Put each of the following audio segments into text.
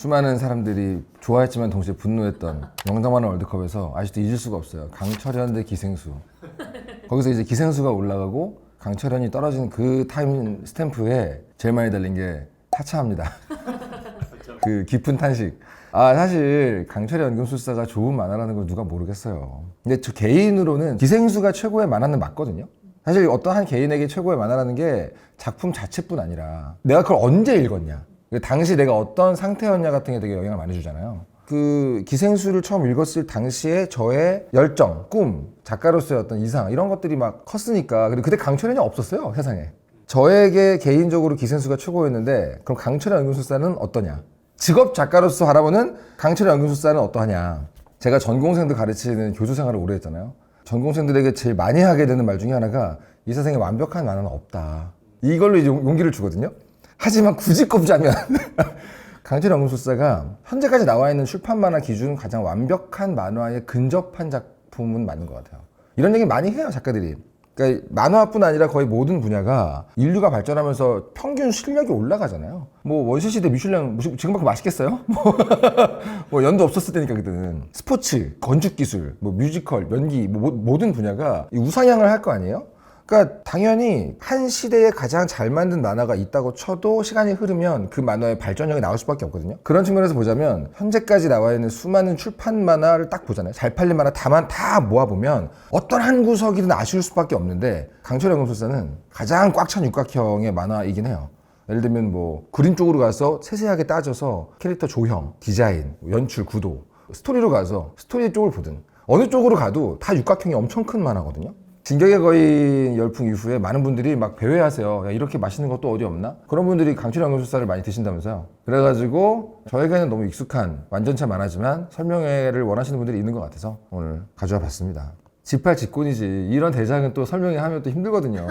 수많은 사람들이 좋아했지만 동시에 분노했던 영담하는 월드컵에서 아직도 잊을 수가 없어요. 강철현 대 기생수. 거기서 이제 기생수가 올라가고 강철현이 떨어진 그 타임 스탬프에 제일 많이 달린 게 타차합니다. 그 깊은 탄식. 사실 강철의 연금술사가 좋은 만화라는 걸 누가 모르겠어요. 근데 저 개인으로는 기생수가 최고의 만화는 맞거든요. 사실 어떤 한 개인에게 최고의 만화라는 게 작품 자체뿐 아니라 내가 그걸 언제 읽었냐, 당시 내가 어떤 상태였냐 같은 게 되게 영향을 많이 주잖아요. 그 기생수를 처음 읽었을 당시에 저의 열정, 꿈, 작가로서의 어떤 이상 이런 것들이 막 컸으니까. 그리고 그때 강철현이 없었어요, 세상에. 저에게 개인적으로 기생수가 최고였는데 그럼 강철의 연금술사는 어떠냐? 직업 작가로서 바라보는 강철의 연금술사는 어떠하냐? 제가 전공생들 가르치는 교수 생활을 오래 했잖아요. 전공생들에게 제일 많이 하게 되는 말 중에 하나가 이 세상에 완벽한 만화는 없다. 이걸로 이제 용기를 주거든요. 하지만 굳이 꼽자면 강철의 연금술사가 현재까지 나와 있는 출판 만화 기준 가장 완벽한 만화에 근접한 작품은 맞는 것 같아요. 이런 얘기 많이 해요, 작가들이. 그러니까 만화뿐 아니라 거의 모든 분야가 인류가 발전하면서 평균 실력이 올라가잖아요. 뭐 원시시대 미슐랭 지금만큼 맛있겠어요? 뭐 연도 없었을 때니까. 그때는 스포츠, 건축기술, 뭐 뮤지컬, 연기, 뭐 모든 분야가 우상향을 할 거 아니에요? 그러니까 당연히 한 시대에 가장 잘 만든 만화가 있다고 쳐도 시간이 흐르면 그 만화의 발전력이 나올 수밖에 없거든요. 그런 측면에서 보자면 현재까지 나와 있는 수많은 출판 만화를 딱 보잖아요. 잘 팔린 만화 다 모아보면 어떤 한 구석이든 아쉬울 수밖에 없는데 강철의 연금술사는 가장 꽉 찬 육각형의 만화이긴 해요. 예를 들면 뭐 그림 쪽으로 가서 세세하게 따져서 캐릭터 조형, 디자인, 연출, 구도, 스토리로 가서 스토리 쪽을 보든 어느 쪽으로 가도 다 육각형이 엄청 큰 만화거든요. 진격의 거인 열풍 이후에 많은 분들이 막 배회하세요. 야, 이렇게 맛있는 것도 어디 없나? 그런 분들이 강철의 연금술사를 많이 드신다면서요. 그래가지고 저에게는 너무 익숙한 완전체 만화지만 설명회를 원하시는 분들이 있는 것 같아서 오늘 가져와 봤습니다. 지팔직곤이지 이런 대작은 또 설명회 하면 또 힘들거든요.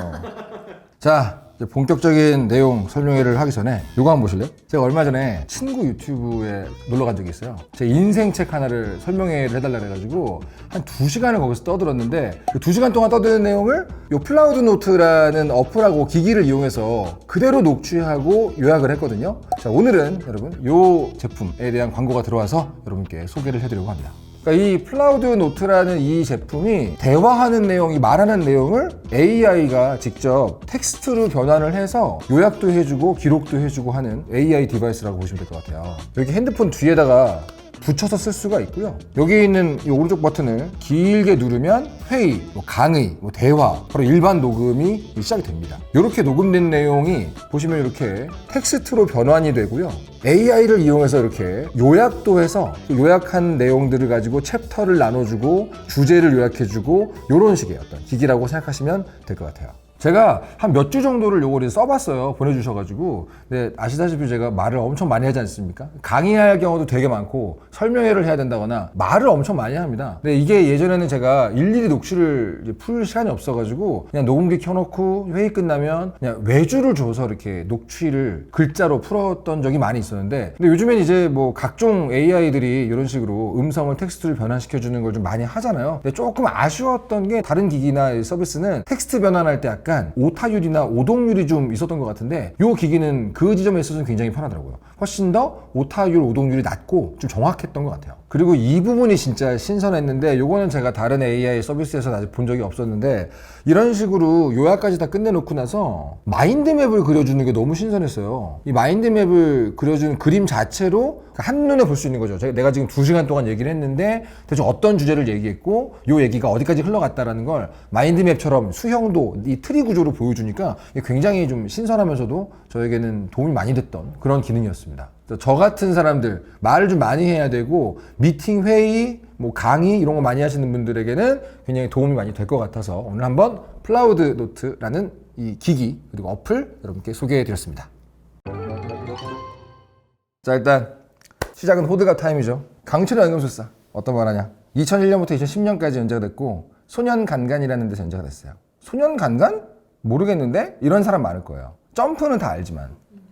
자, 이제 본격적인 내용 설명회를 하기 전에 요거 한번 보실래요? 제가 얼마 전에 친구 유튜브에 놀러 간 적이 있어요. 제 인생 책 하나를 설명회를 해달라 그래가지고 한 2시간을 거기서 떠들었는데 그 2시간 동안 떠드는 내용을 요 플라우드 노트라는 어플하고 기기를 이용해서 그대로 녹취하고 요약을 했거든요. 자, 오늘은 여러분 요 제품에 대한 광고가 들어와서 여러분께 소개를 해드리려고 합니다. 그러니까 이 플라우드 노트라는 이 제품이 대화하는 내용, 이 말하는 내용을 AI가 직접 텍스트로 변환을 해서 요약도 해주고 기록도 해주고 하는 AI 디바이스라고 보시면 될 것 같아요. 여기 핸드폰 뒤에다가 붙여서 쓸 수가 있고요. 여기 있는 이 오른쪽 버튼을 길게 누르면 회의, 강의, 대화, 바로 일반 녹음이 시작이 됩니다. 이렇게 녹음된 내용이 보시면 이렇게 텍스트로 변환이 되고요. AI를 이용해서 이렇게 요약도 해서 요약한 내용들을 가지고 챕터를 나눠주고 주제를 요약해주고 이런 식의 어떤 기기라고 생각하시면 될 것 같아요. 제가 한 몇 주 정도를 요거를 써봤어요. 보내주셔가지고. 근데 아시다시피 제가 말을 엄청 많이 하지 않습니까? 강의할 경우도 되게 많고 설명회를 해야 된다거나 말을 엄청 많이 합니다. 근데 이게 예전에는 제가 일일이 녹취를 이제 풀 시간이 없어가지고 그냥 녹음기 켜놓고 회의 끝나면 그냥 외주를 줘서 이렇게 녹취를 글자로 풀었던 적이 많이 있었는데, 근데 요즘엔 이제 뭐 각종 AI들이 이런 식으로 음성을 텍스트를 변환시켜주는 걸 좀 많이 하잖아요. 근데 조금 아쉬웠던 게 다른 기기나 서비스는 텍스트 변환할 때 약간 오타율이나 오동률이 좀 있었던 것 같은데 이 기기는 그 지점에 있어서는 굉장히 편하더라고요. 훨씬 더 오타율, 오동률이 낮고 좀 정확했던 것 같아요. 그리고 이 부분이 진짜 신선했는데 요거는 제가 다른 AI 서비스에서 아직 본 적이 없었는데 이런 식으로 요약까지 다 끝내놓고 나서 마인드맵을 그려주는 게 너무 신선했어요. 이 마인드맵을 그려준 그림 자체로 한눈에 볼 수 있는 거죠. 내가 지금 2시간 동안 얘기를 했는데 대충 어떤 주제를 얘기했고 요 얘기가 어디까지 흘러갔다라는 걸 마인드맵처럼 수형도 이 트리 구조로 보여주니까 굉장히 좀 신선하면서도 저에게는 도움이 많이 됐던 그런 기능이었습니다. 저 같은 사람들 말을 좀 많이 해야 되고 미팅, 회의, 뭐 강의 이런 거 많이 하시는 분들에게는 굉장히 도움이 많이 될 것 같아서 오늘 한번 플라우드 노트라는 이 기기 그리고 어플 여러분께 소개해 드렸습니다. 자, 일단 시작은 호들갑 타임이죠. 강철의 연금술사 어떤 만화냐? 2001년부터 2010년까지 연재가 됐고 소년간간이라는 데서 연재가 됐어요. 소년간간? 모르겠는데 이런 사람 많을 거예요. 점프는 다 알지만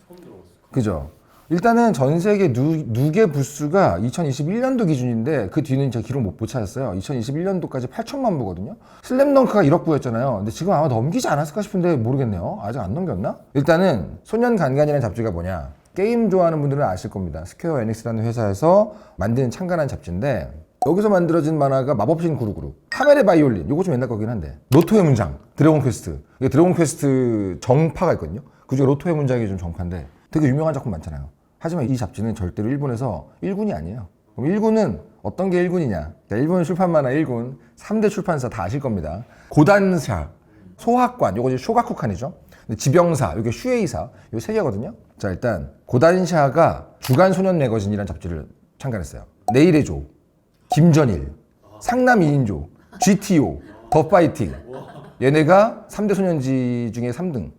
처음 들어봤어요. 그죠? 일단은 전 세계 누계 부수가 2021년도 기준인데 그 뒤는 제가 기록 못 찾았어요. 2021년도까지 8천만 부거든요. 슬램덩크가 1억 부였잖아요. 근데 지금 아마 넘기지 않았을까 싶은데 모르겠네요. 아직 안 넘겼나? 일단은 소년간간이라는 잡지가 뭐냐? 게임 좋아하는 분들은 아실 겁니다. 스퀘어 에닉스라는 회사에서 만든 창간한 잡지인데 여기서 만들어진 만화가 마법신 구루구루, 하멜의 바이올린, 요거 좀 옛날 거긴 한데 로토의 문장, 드래곤 퀘스트. 이게 드래곤 퀘스트 정파가 있거든요. 그중에 로토의 문장이 좀 정파인데 되게 유명한 작품 많잖아요. 하지만 이 잡지는 절대로 일본에서 1군이 아니에요. 그럼 1군은 어떤 게 1군이냐? 일본 출판 만화 1군 3대 출판사 다 아실 겁니다. 고단샤, 소학관, 요거 이제 쇼가쿠칸이죠. 지병사, 이게 슈에이사, 요 세 개거든요. 자, 일단 고단샤가 주간 소년 매거진이라는 잡지를 창간했어요. 내일의 조, 김전일, 상남 2인조, GTO, 더 파이팅. 얘네가 3대 소년지 중에 3등.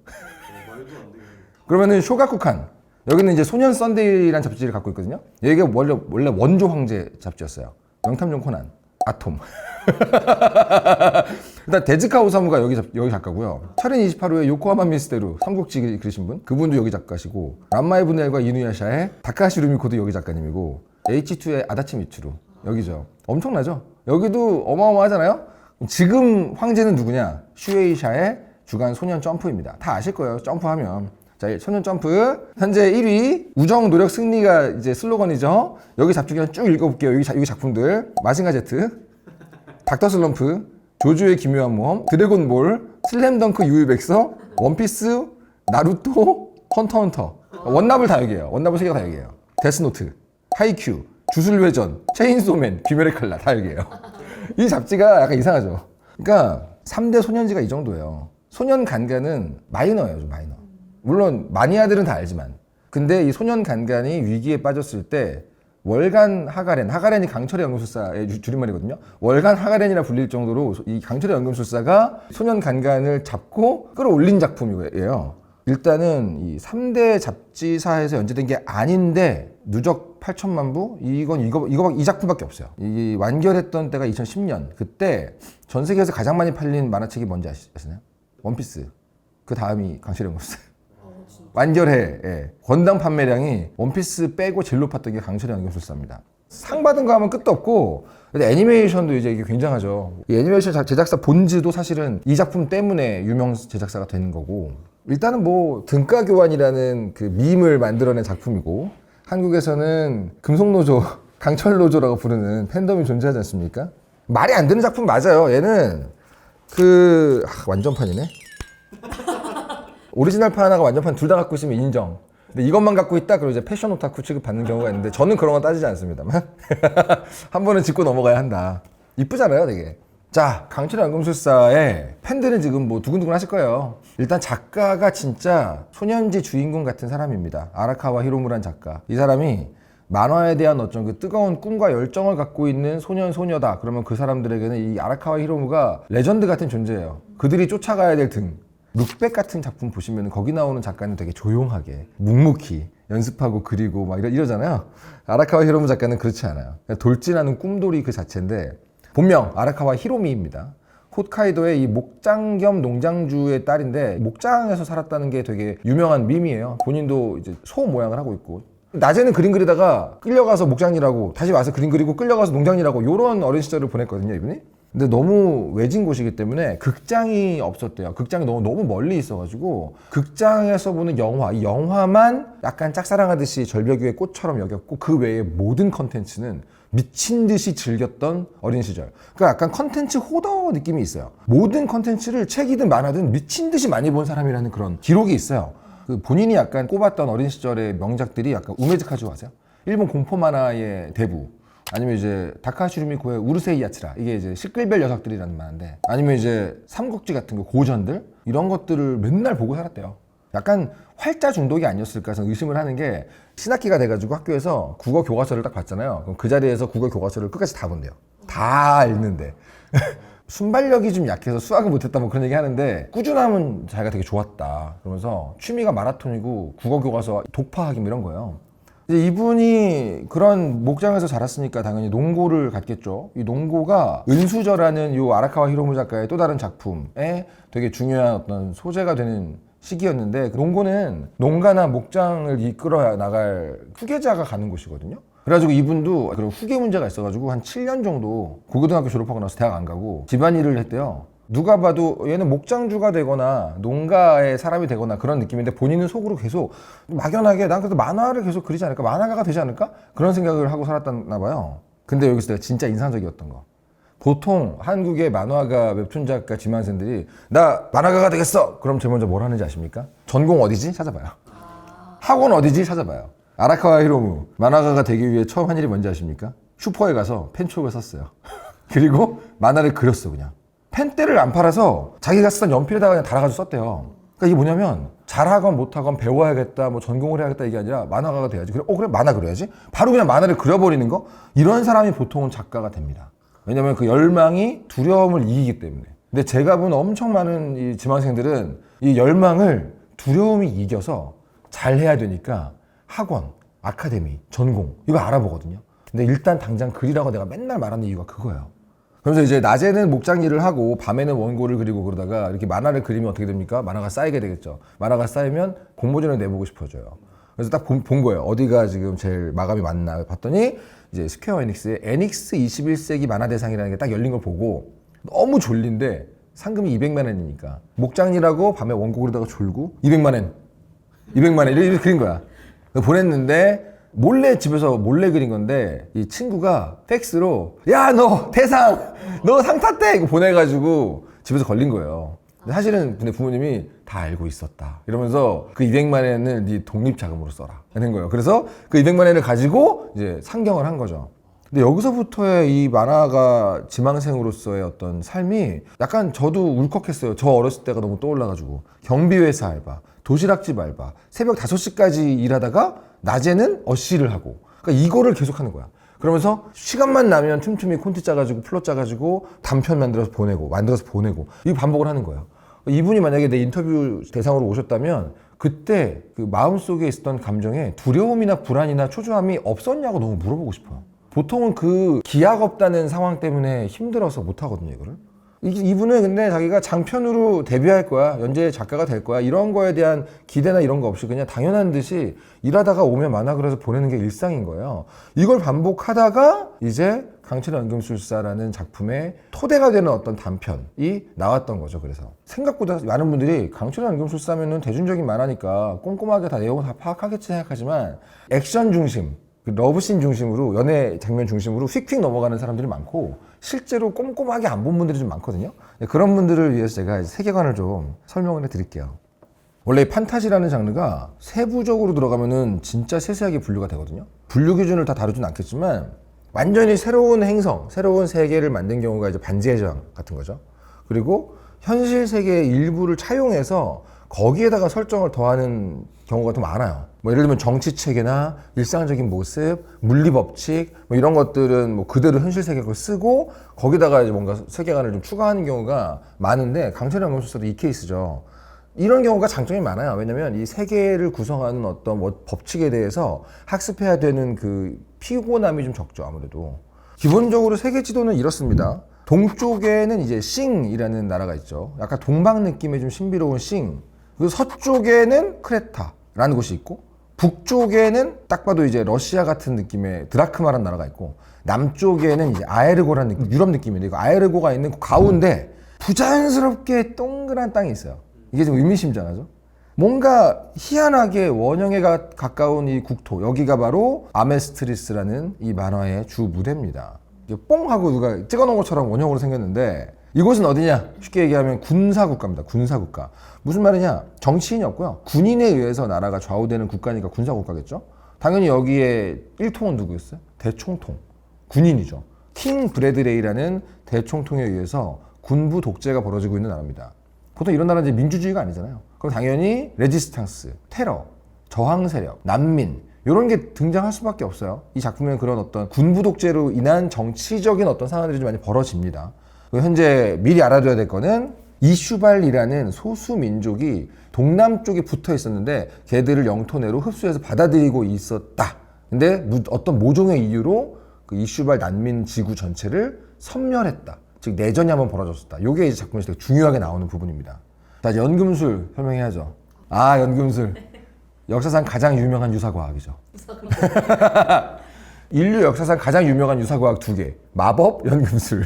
그러면은 쇼가쿠칸, 여기는 이제 소년 썬데이라는 잡지를 갖고 있거든요. 여기가 원래 원조 황제 잡지였어요. 명탐정 코난, 아톰. 일단 데즈카 오사무가 여기 작가고요. 철인 28호의 요코하마 미스테루 삼국지 그리신 분, 그분도 여기 작가시고, 람마의 분엘과 이누야샤의 다카하시 루미코도 여기 작가님이고, H2의 아다치 미츠루 여기죠. 엄청나죠? 여기도 어마어마하잖아요. 지금 황제는 누구냐? 슈에이샤의 주간 소년 점프입니다. 다 아실 거예요. 점프하면. 자, 소년 점프 현재 1위 우정 노력 승리가 이제 슬로건이죠. 여기 잡지 그냥 쭉 읽어볼게요. 여기 작품들 마징가 제트, 닥터 슬럼프, 조조의 기묘한 모험, 드래곤볼, 슬램덩크 유유백서, 원피스, 나루토, 헌터헌터. 원납을 다 여기에요. 원납을 3개가 다 여기에요. 데스노트, 하이큐, 주술회전, 체인소맨, 귀멸의 칼날 다 여기에요. 이 잡지가 약간 이상하죠. 그러니까 3대 소년지가 이 정도예요. 소년 간간은 마이너예요. 좀 마이너. 물론 마니아들은 다 알지만, 근데 이 소년 간간이 위기에 빠졌을 때 월간 하가렌이 강철의 연금술사의 줄임말이거든요. 월간 하가렌이라 불릴 정도로 이 강철의 연금술사가 소년 간간을 잡고 끌어올린 작품이에요. 일단은 이 3대 잡지사에서 연재된 게 아닌데 누적 8천만 부? 이 작품밖에 없어요. 이 완결했던 때가 2010년. 그때 전 세계에서 가장 많이 팔린 만화책이 뭔지 아시나요? 원피스. 그 다음이 강철의 연금술사. 완결해. 예. 권당 판매량이 원피스 빼고 제일 높았던 게 강철의 연금술사입니다. 상 받은 거 하면 끝도 없고, 근데 애니메이션도 이제 이게 굉장하죠. 이 애니메이션 제작사 본즈도 사실은 이 작품 때문에 유명 제작사가 된 거고, 일단은 뭐 등가 교환이라는 그 밈을 만들어낸 작품이고, 한국에서는 금속노조, 강철노조라고 부르는 팬덤이 존재하지 않습니까? 말이 안 되는 작품 맞아요. 얘는 완전판이네. 오리지널판 하나가 완전판 둘 다 갖고 있으면 인정. 근데 이것만 갖고 있다? 그럼 이제 패션 오타쿠 취급받는 경우가 있는데, 저는 그런 거 따지지 않습니다만. 한 번은 짚고 넘어가야 한다. 이쁘잖아요, 되게. 자, 강철의 연금술사의 팬들은 지금 뭐 두근두근 하실 거예요. 일단 작가가 진짜 소년지 주인공 같은 사람입니다. 아라카와 히로무란 작가. 이 사람이 만화에 대한 어떤 그 뜨거운 꿈과 열정을 갖고 있는 소녀다. 그러면 그 사람들에게는 이 아라카와 히로무가 레전드 같은 존재예요. 그들이 쫓아가야 될 등. 룩백 같은 작품 보시면 거기 나오는 작가는 되게 조용하게 묵묵히 연습하고 그리고 막 이러잖아요. 아라카와 히로무 작가는 그렇지 않아요. 돌진하는 꿈돌이 그 자체인데, 본명 아라카와 히로미입니다. 홋카이도의 이 목장 겸 농장주의 딸인데, 목장에서 살았다는 게 되게 유명한 밈이에요. 본인도 이제 소 모양을 하고 있고, 낮에는 그림 그리다가 끌려가서 목장일하고 다시 와서 그림 그리고 끌려가서 농장일하고, 요런 어린 시절을 보냈거든요, 이분이. 근데 너무 외진 곳이기 때문에 극장이 없었대요. 극장이 너무 멀리 있어가지고 극장에서 보는 영화, 이 영화만 약간 짝사랑하듯이 절벽 위의 꽃처럼 여겼고, 그 외의 모든 컨텐츠는 미친 듯이 즐겼던 어린 시절. 그러니까 약간 컨텐츠 호더 느낌이 있어요. 모든 컨텐츠를 책이든 만화든 미친 듯이 많이 본 사람이라는 그런 기록이 있어요. 그 본인이 약간 꼽았던 어린 시절의 명작들이 약간 우메즈카즈 아세요? 일본 공포 만화의 대부. 아니면 이제 다카하시 루미코의 우르세이 야츠라, 이게 이제 시끌별 녀석들이라는 만화인데, 아니면 이제 삼국지 같은 거 고전들, 이런 것들을 맨날 보고 살았대요. 약간 활자 중독이 아니었을까 해서 의심을 하는 게, 신학기가 돼가지고 학교에서 국어 교과서를 딱 봤잖아요. 그럼 그 자리에서 국어 교과서를 끝까지 다 본대요. 다 읽는데. 순발력이 좀 약해서 수학을 못했다 뭐 그런 얘기 하는데, 꾸준함은 자기가 되게 좋았다. 그러면서 취미가 마라톤이고 국어 교과서 독파하기 뭐 이런 거예요. 이제 이분이 그런 목장에서 자랐으니까 당연히 농고를 갔겠죠. 이 농고가 은수저라는 요 아라카와 히로무 작가의 또 다른 작품에 되게 중요한 어떤 소재가 되는 시기였는데, 농고는 농가나 목장을 이끌어 나갈 후계자가 가는 곳이거든요. 그래가지고 이분도 그런 후계 문제가 있어가지고 한 7년 정도 고고등학교 졸업하고 나서 대학 안 가고 집안일을 했대요. 누가 봐도 얘는 목장주가 되거나 농가의 사람이 되거나 그런 느낌인데 본인은 속으로 계속 막연하게 난 그래도 만화를 계속 그리지 않을까? 만화가가 되지 않을까? 그런 생각을 하고 살았나 봐요. 근데 여기서 내가 진짜 인상적이었던 거. 보통 한국의 만화가, 웹툰 작가, 지망생들이 나 만화가가 되겠어! 그럼 제일 먼저 뭘 하는지 아십니까? 전공 어디지? 찾아봐요. 학원 어디지? 찾아봐요. 아라카와 히로무 만화가가 되기 위해 처음 한 일이 뭔지 아십니까? 슈퍼에 가서 펜촉을 샀어요. 그리고 만화를 그렸어 그냥. 펜대를 안 팔아서 자기가 쓰던 연필에다가 그냥 달아가지고 썼대요. 그러니까 이게 뭐냐면 잘하건 못하건 배워야겠다, 뭐 전공을 해야겠다 이게 아니라 만화가가 돼야지. 그래, 그래 만화 그려야지. 바로 그냥 만화를 그려버리는 거. 이런 사람이 보통은 작가가 됩니다. 왜냐면 그 열망이 두려움을 이기기 때문에. 근데 제가 본 엄청 많은 이 지망생들은 이 열망을 두려움이 이겨서 잘해야 되니까 학원, 아카데미, 전공 이거 알아보거든요. 근데 일단 당장 그리라고 내가 맨날 말하는 이유가 그거예요. 그래서 이제 낮에는 목장 일을 하고 밤에는 원고를 그리고 그러다가 이렇게 만화를 그리면 어떻게 됩니까? 만화가 쌓이게 되겠죠. 만화가 쌓이면 공모전을 내보고 싶어져요. 그래서 딱 본 거예요. 어디가 지금 제일 마감이 많나 봤더니 이제 스퀘어 에닉스의 에닉스 21세기 만화 대상이라는 게 딱 열린 걸 보고 너무 졸린데 상금이 200만 원이니까 목장 일하고 밤에 원고 그리다가 졸고 200만 원 이렇게 그린 거야. 보냈는데 몰래 집에서 몰래 그린 건데 이 친구가 팩스로 야 너 대상 너 상 탔대 이거 보내가지고 집에서 걸린 거예요. 근데 사실은 근데 부모님이 다 알고 있었다 이러면서 그 200만 원을 네 독립 자금으로 써라 하는 거예요. 그래서 그 200만 원을 가지고 이제 상경을 한 거죠. 근데 여기서부터의 이 만화가 지망생으로서의 어떤 삶이 약간 저도 울컥했어요. 저 어렸을 때가 너무 떠올라가지고 경비회사 알바, 도시락집 알바, 새벽 5시까지 일하다가 낮에는 어시를 하고 그러니까 이거를 계속 하는 거야. 그러면서 시간만 나면 틈틈이 콘티 짜가지고 플롯 짜가지고 단편 만들어서 보내고 이 반복을 하는 거예요. 이분이 만약에 내 인터뷰 대상으로 오셨다면 그때 그 마음속에 있었던 감정에 두려움이나 불안이나 초조함이 없었냐고 너무 물어보고 싶어요. 보통은 그 기약 없다는 상황 때문에 힘들어서 못 하거든요, 이거를. 이분은 근데 자기가 장편으로 데뷔할 거야, 연재 작가가 될 거야, 이런 거에 대한 기대나 이런 거 없이 그냥 당연한 듯이 일하다가 오면 만화 그려서 보내는 게 일상인 거예요. 이걸 반복하다가 이제 강철의 연금술사라는 작품의 토대가 되는 어떤 단편이 나왔던 거죠. 그래서 생각보다 많은 분들이 강철의 연금술사면은 대중적인 만화니까 꼼꼼하게 다 내용을 다 파악하겠지 생각하지만 액션 중심, 러브씬 중심으로 연애 장면 중심으로 휙휙 넘어가는 사람들이 많고 실제로 꼼꼼하게 안 본 분들이 좀 많거든요. 그런 분들을 위해서 제가 세계관을 좀 설명을 해드릴게요. 원래 이 판타지라는 장르가 세부적으로 들어가면은 진짜 세세하게 분류가 되거든요. 분류 기준을 다 다루진 않겠지만 완전히 새로운 행성, 새로운 세계를 만든 경우가 이제 반지의 제왕 같은 거죠. 그리고 현실 세계의 일부를 차용해서 거기에다가 설정을 더하는 경우가 더 많아요. 뭐 예를 들면 정치 체계나 일상적인 모습, 물리 법칙 뭐 이런 것들은 뭐 그대로 현실 세계를 쓰고 거기다가 이제 뭔가 세계관을 좀 추가하는 경우가 많은데 강철의 연금술사도 이 케이스죠. 이런 경우가 장점이 많아요. 왜냐면 이 세계를 구성하는 어떤 뭐 법칙에 대해서 학습해야 되는 그 피곤함이 좀 적죠, 아무래도. 기본적으로 세계 지도는 이렇습니다. 동쪽에는 이제 싱이라는 나라가 있죠. 약간 동방 느낌의 좀 신비로운 싱. 그리고 서쪽에는 크레타라는 곳이 있고, 북쪽에는 딱 봐도 이제 러시아 같은 느낌의 드라크마라는 나라가 있고, 남쪽에는 이제 아에르고라는 느낌, 유럽 느낌인데, 이거 아에르고가 있는 그 가운데 부자연스럽게 동그란 땅이 있어요. 이게 좀 의미심장하죠? 뭔가 희한하게 원형에 가까운 이 국토, 여기가 바로 아메스트리스라는 이 만화의 주 무대입니다. 이게 뽕 하고 누가 찍어놓은 것처럼 원형으로 생겼는데 이곳은 어디냐? 쉽게 얘기하면 군사국가입니다. 군사국가. 무슨 말이냐? 정치인이 없고요. 군인에 의해서 나라가 좌우되는 국가니까 군사국가겠죠? 당연히 여기에 1통은 누구였어요? 대총통. 군인이죠. 킹 브래드레이라는 대총통에 의해서 군부 독재가 벌어지고 있는 나라입니다. 보통 이런 나라는 이제 민주주의가 아니잖아요. 그럼 당연히 레지스탕스, 테러, 저항 세력, 난민 이런 게 등장할 수밖에 없어요. 이 작품에는 그런 어떤 군부 독재로 인한 정치적인 어떤 상황들이 좀 많이 벌어집니다. 현재 미리 알아둬야 될 거는 이슈발이라는 소수 민족이 동남쪽에 붙어 있었는데 걔들을 영토 내로 흡수해서 받아들이고 있었다. 근데 어떤 모종의 이유로 그 이슈발 난민 지구 전체를 섬멸했다. 즉 내전이 한번 벌어졌었다. 이게 이제 작품에서 되게 중요하게 나오는 부분입니다. 자, 이제 연금술 설명해야죠. 아, 연금술. 역사상 가장 유명한 유사과학이죠. 인류 역사상 가장 유명한 유사과학 두 개. 마법, 연금술.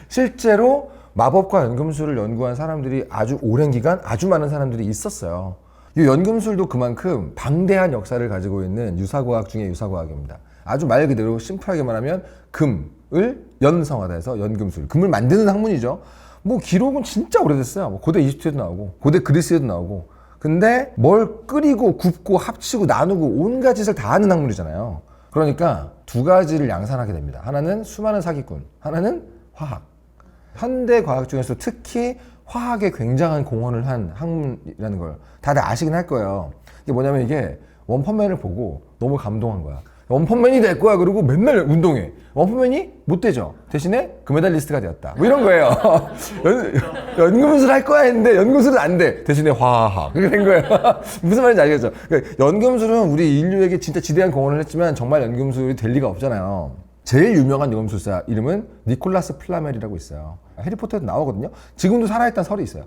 실제로 마법과 연금술을 연구한 사람들이 아주 오랜 기간 아주 많은 사람들이 있었어요. 이 연금술도 그만큼 방대한 역사를 가지고 있는 유사과학 중에 유사과학입니다. 아주 말 그대로 심플하게 말하면 금을 연성하다 해서 연금술, 금을 만드는 학문이죠. 뭐 기록은 진짜 오래됐어요. 뭐 고대 이집트에도 나오고 고대 그리스에도 나오고. 근데 뭘 끓이고 굽고 합치고 나누고 온갖 짓을 다 하는 학문이잖아요. 그러니까 두 가지를 양산하게 됩니다. 하나는 수많은 사기꾼, 하나는 화학. 현대 과학 중에서 특히 화학에 굉장한 공헌을 한 학문이라는 걸 다들 아시긴 할 거예요. 이게 뭐냐면 이게 원펀맨을 보고 너무 감동한 거야. 원펀맨이 될 거야. 그러고 맨날 운동해. 원펀맨이 못 되죠. 대신에 금메달리스트가 되었다. 뭐 이런 거예요. 연금술 할 거야 했는데 연금술은 안 돼. 대신에 화학. 그렇게 된 거예요. 무슨 말인지 알겠죠? 그러니까 연금술은 우리 인류에게 진짜 지대한 공헌을 했지만 정말 연금술이 될 리가 없잖아요. 제일 유명한 연금술사 이름은 니콜라스 플라멜이라고 있어요. 해리포터에도 나오거든요. 지금도 살아있다는 설이 있어요.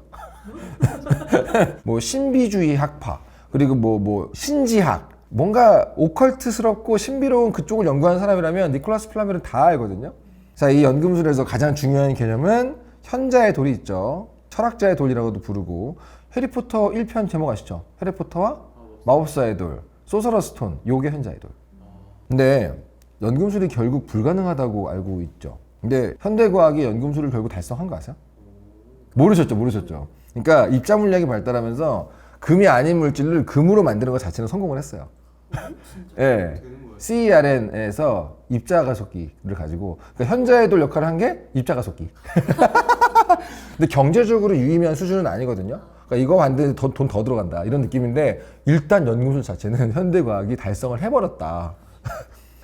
뭐 신비주의 학파, 그리고 뭐 신지학, 뭔가 오컬트스럽고 신비로운 그쪽을 연구하는 사람이라면 니콜라스 플라멜은 다 알거든요. 자, 이 연금술에서 가장 중요한 개념은 현자의 돌이 있죠. 철학자의 돌이라고도 부르고, 해리포터 1편 제목 아시죠? 해리포터와 마법사의 돌, 소서러스 스톤, 요게 현자의 돌. 근데 연금술이 결국 불가능하다고 알고 있죠. 근데 현대과학이 연금술을 결국 달성한 거 아세요? 모르셨죠. 그러니까 입자 물리학이 발달하면서 금이 아닌 물질을 금으로 만드는 것 자체는 성공을 했어요. 예. CERN에서 입자 가속기를 가지고, 그러니까 현자의 돌 역할을 한 게 입자 가속기. 근데 경제적으로 유의미한 수준은 아니거든요. 그러니까 이거 만드는데 돈 더 들어간다 이런 느낌인데, 일단 연금술 자체는 현대과학이 달성을 해버렸다.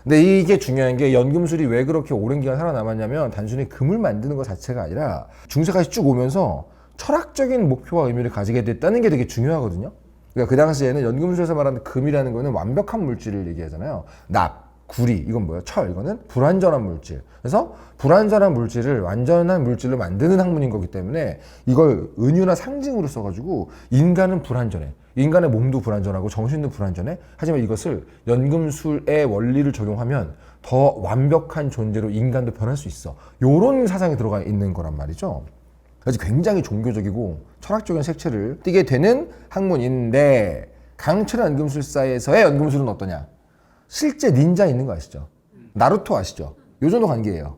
근데 이게 중요한 게, 연금술이 왜 그렇게 오랜 기간 살아남았냐면 단순히 금을 만드는 것 자체가 아니라 중세까지 쭉 오면서 철학적인 목표와 의미를 가지게 됐다는 게 되게 중요하거든요. 그러니까 그 당시에는 연금술에서 말하는 금이라는 거는 완벽한 물질을 얘기하잖아요. 납, 구리, 이건 뭐예요? 철, 이거는 불완전한 물질. 그래서 불완전한 물질을 완전한 물질로 만드는 학문인 거기 때문에 이걸 은유나 상징으로 써가지고 인간은 불완전해. 인간의 몸도 불완전하고 정신도 불완전해. 하지만 이것을 연금술의 원리를 적용하면 더 완벽한 존재로 인간도 변할 수 있어. 요런 사상이 들어가 있는 거란 말이죠. 그래서 굉장히 종교적이고 철학적인 색채를 띠게 되는 학문인데, 강철 연금술사에서의 연금술은 어떠냐? 실제 닌자 있는 거 아시죠? 나루토 아시죠? 요 정도 관계예요.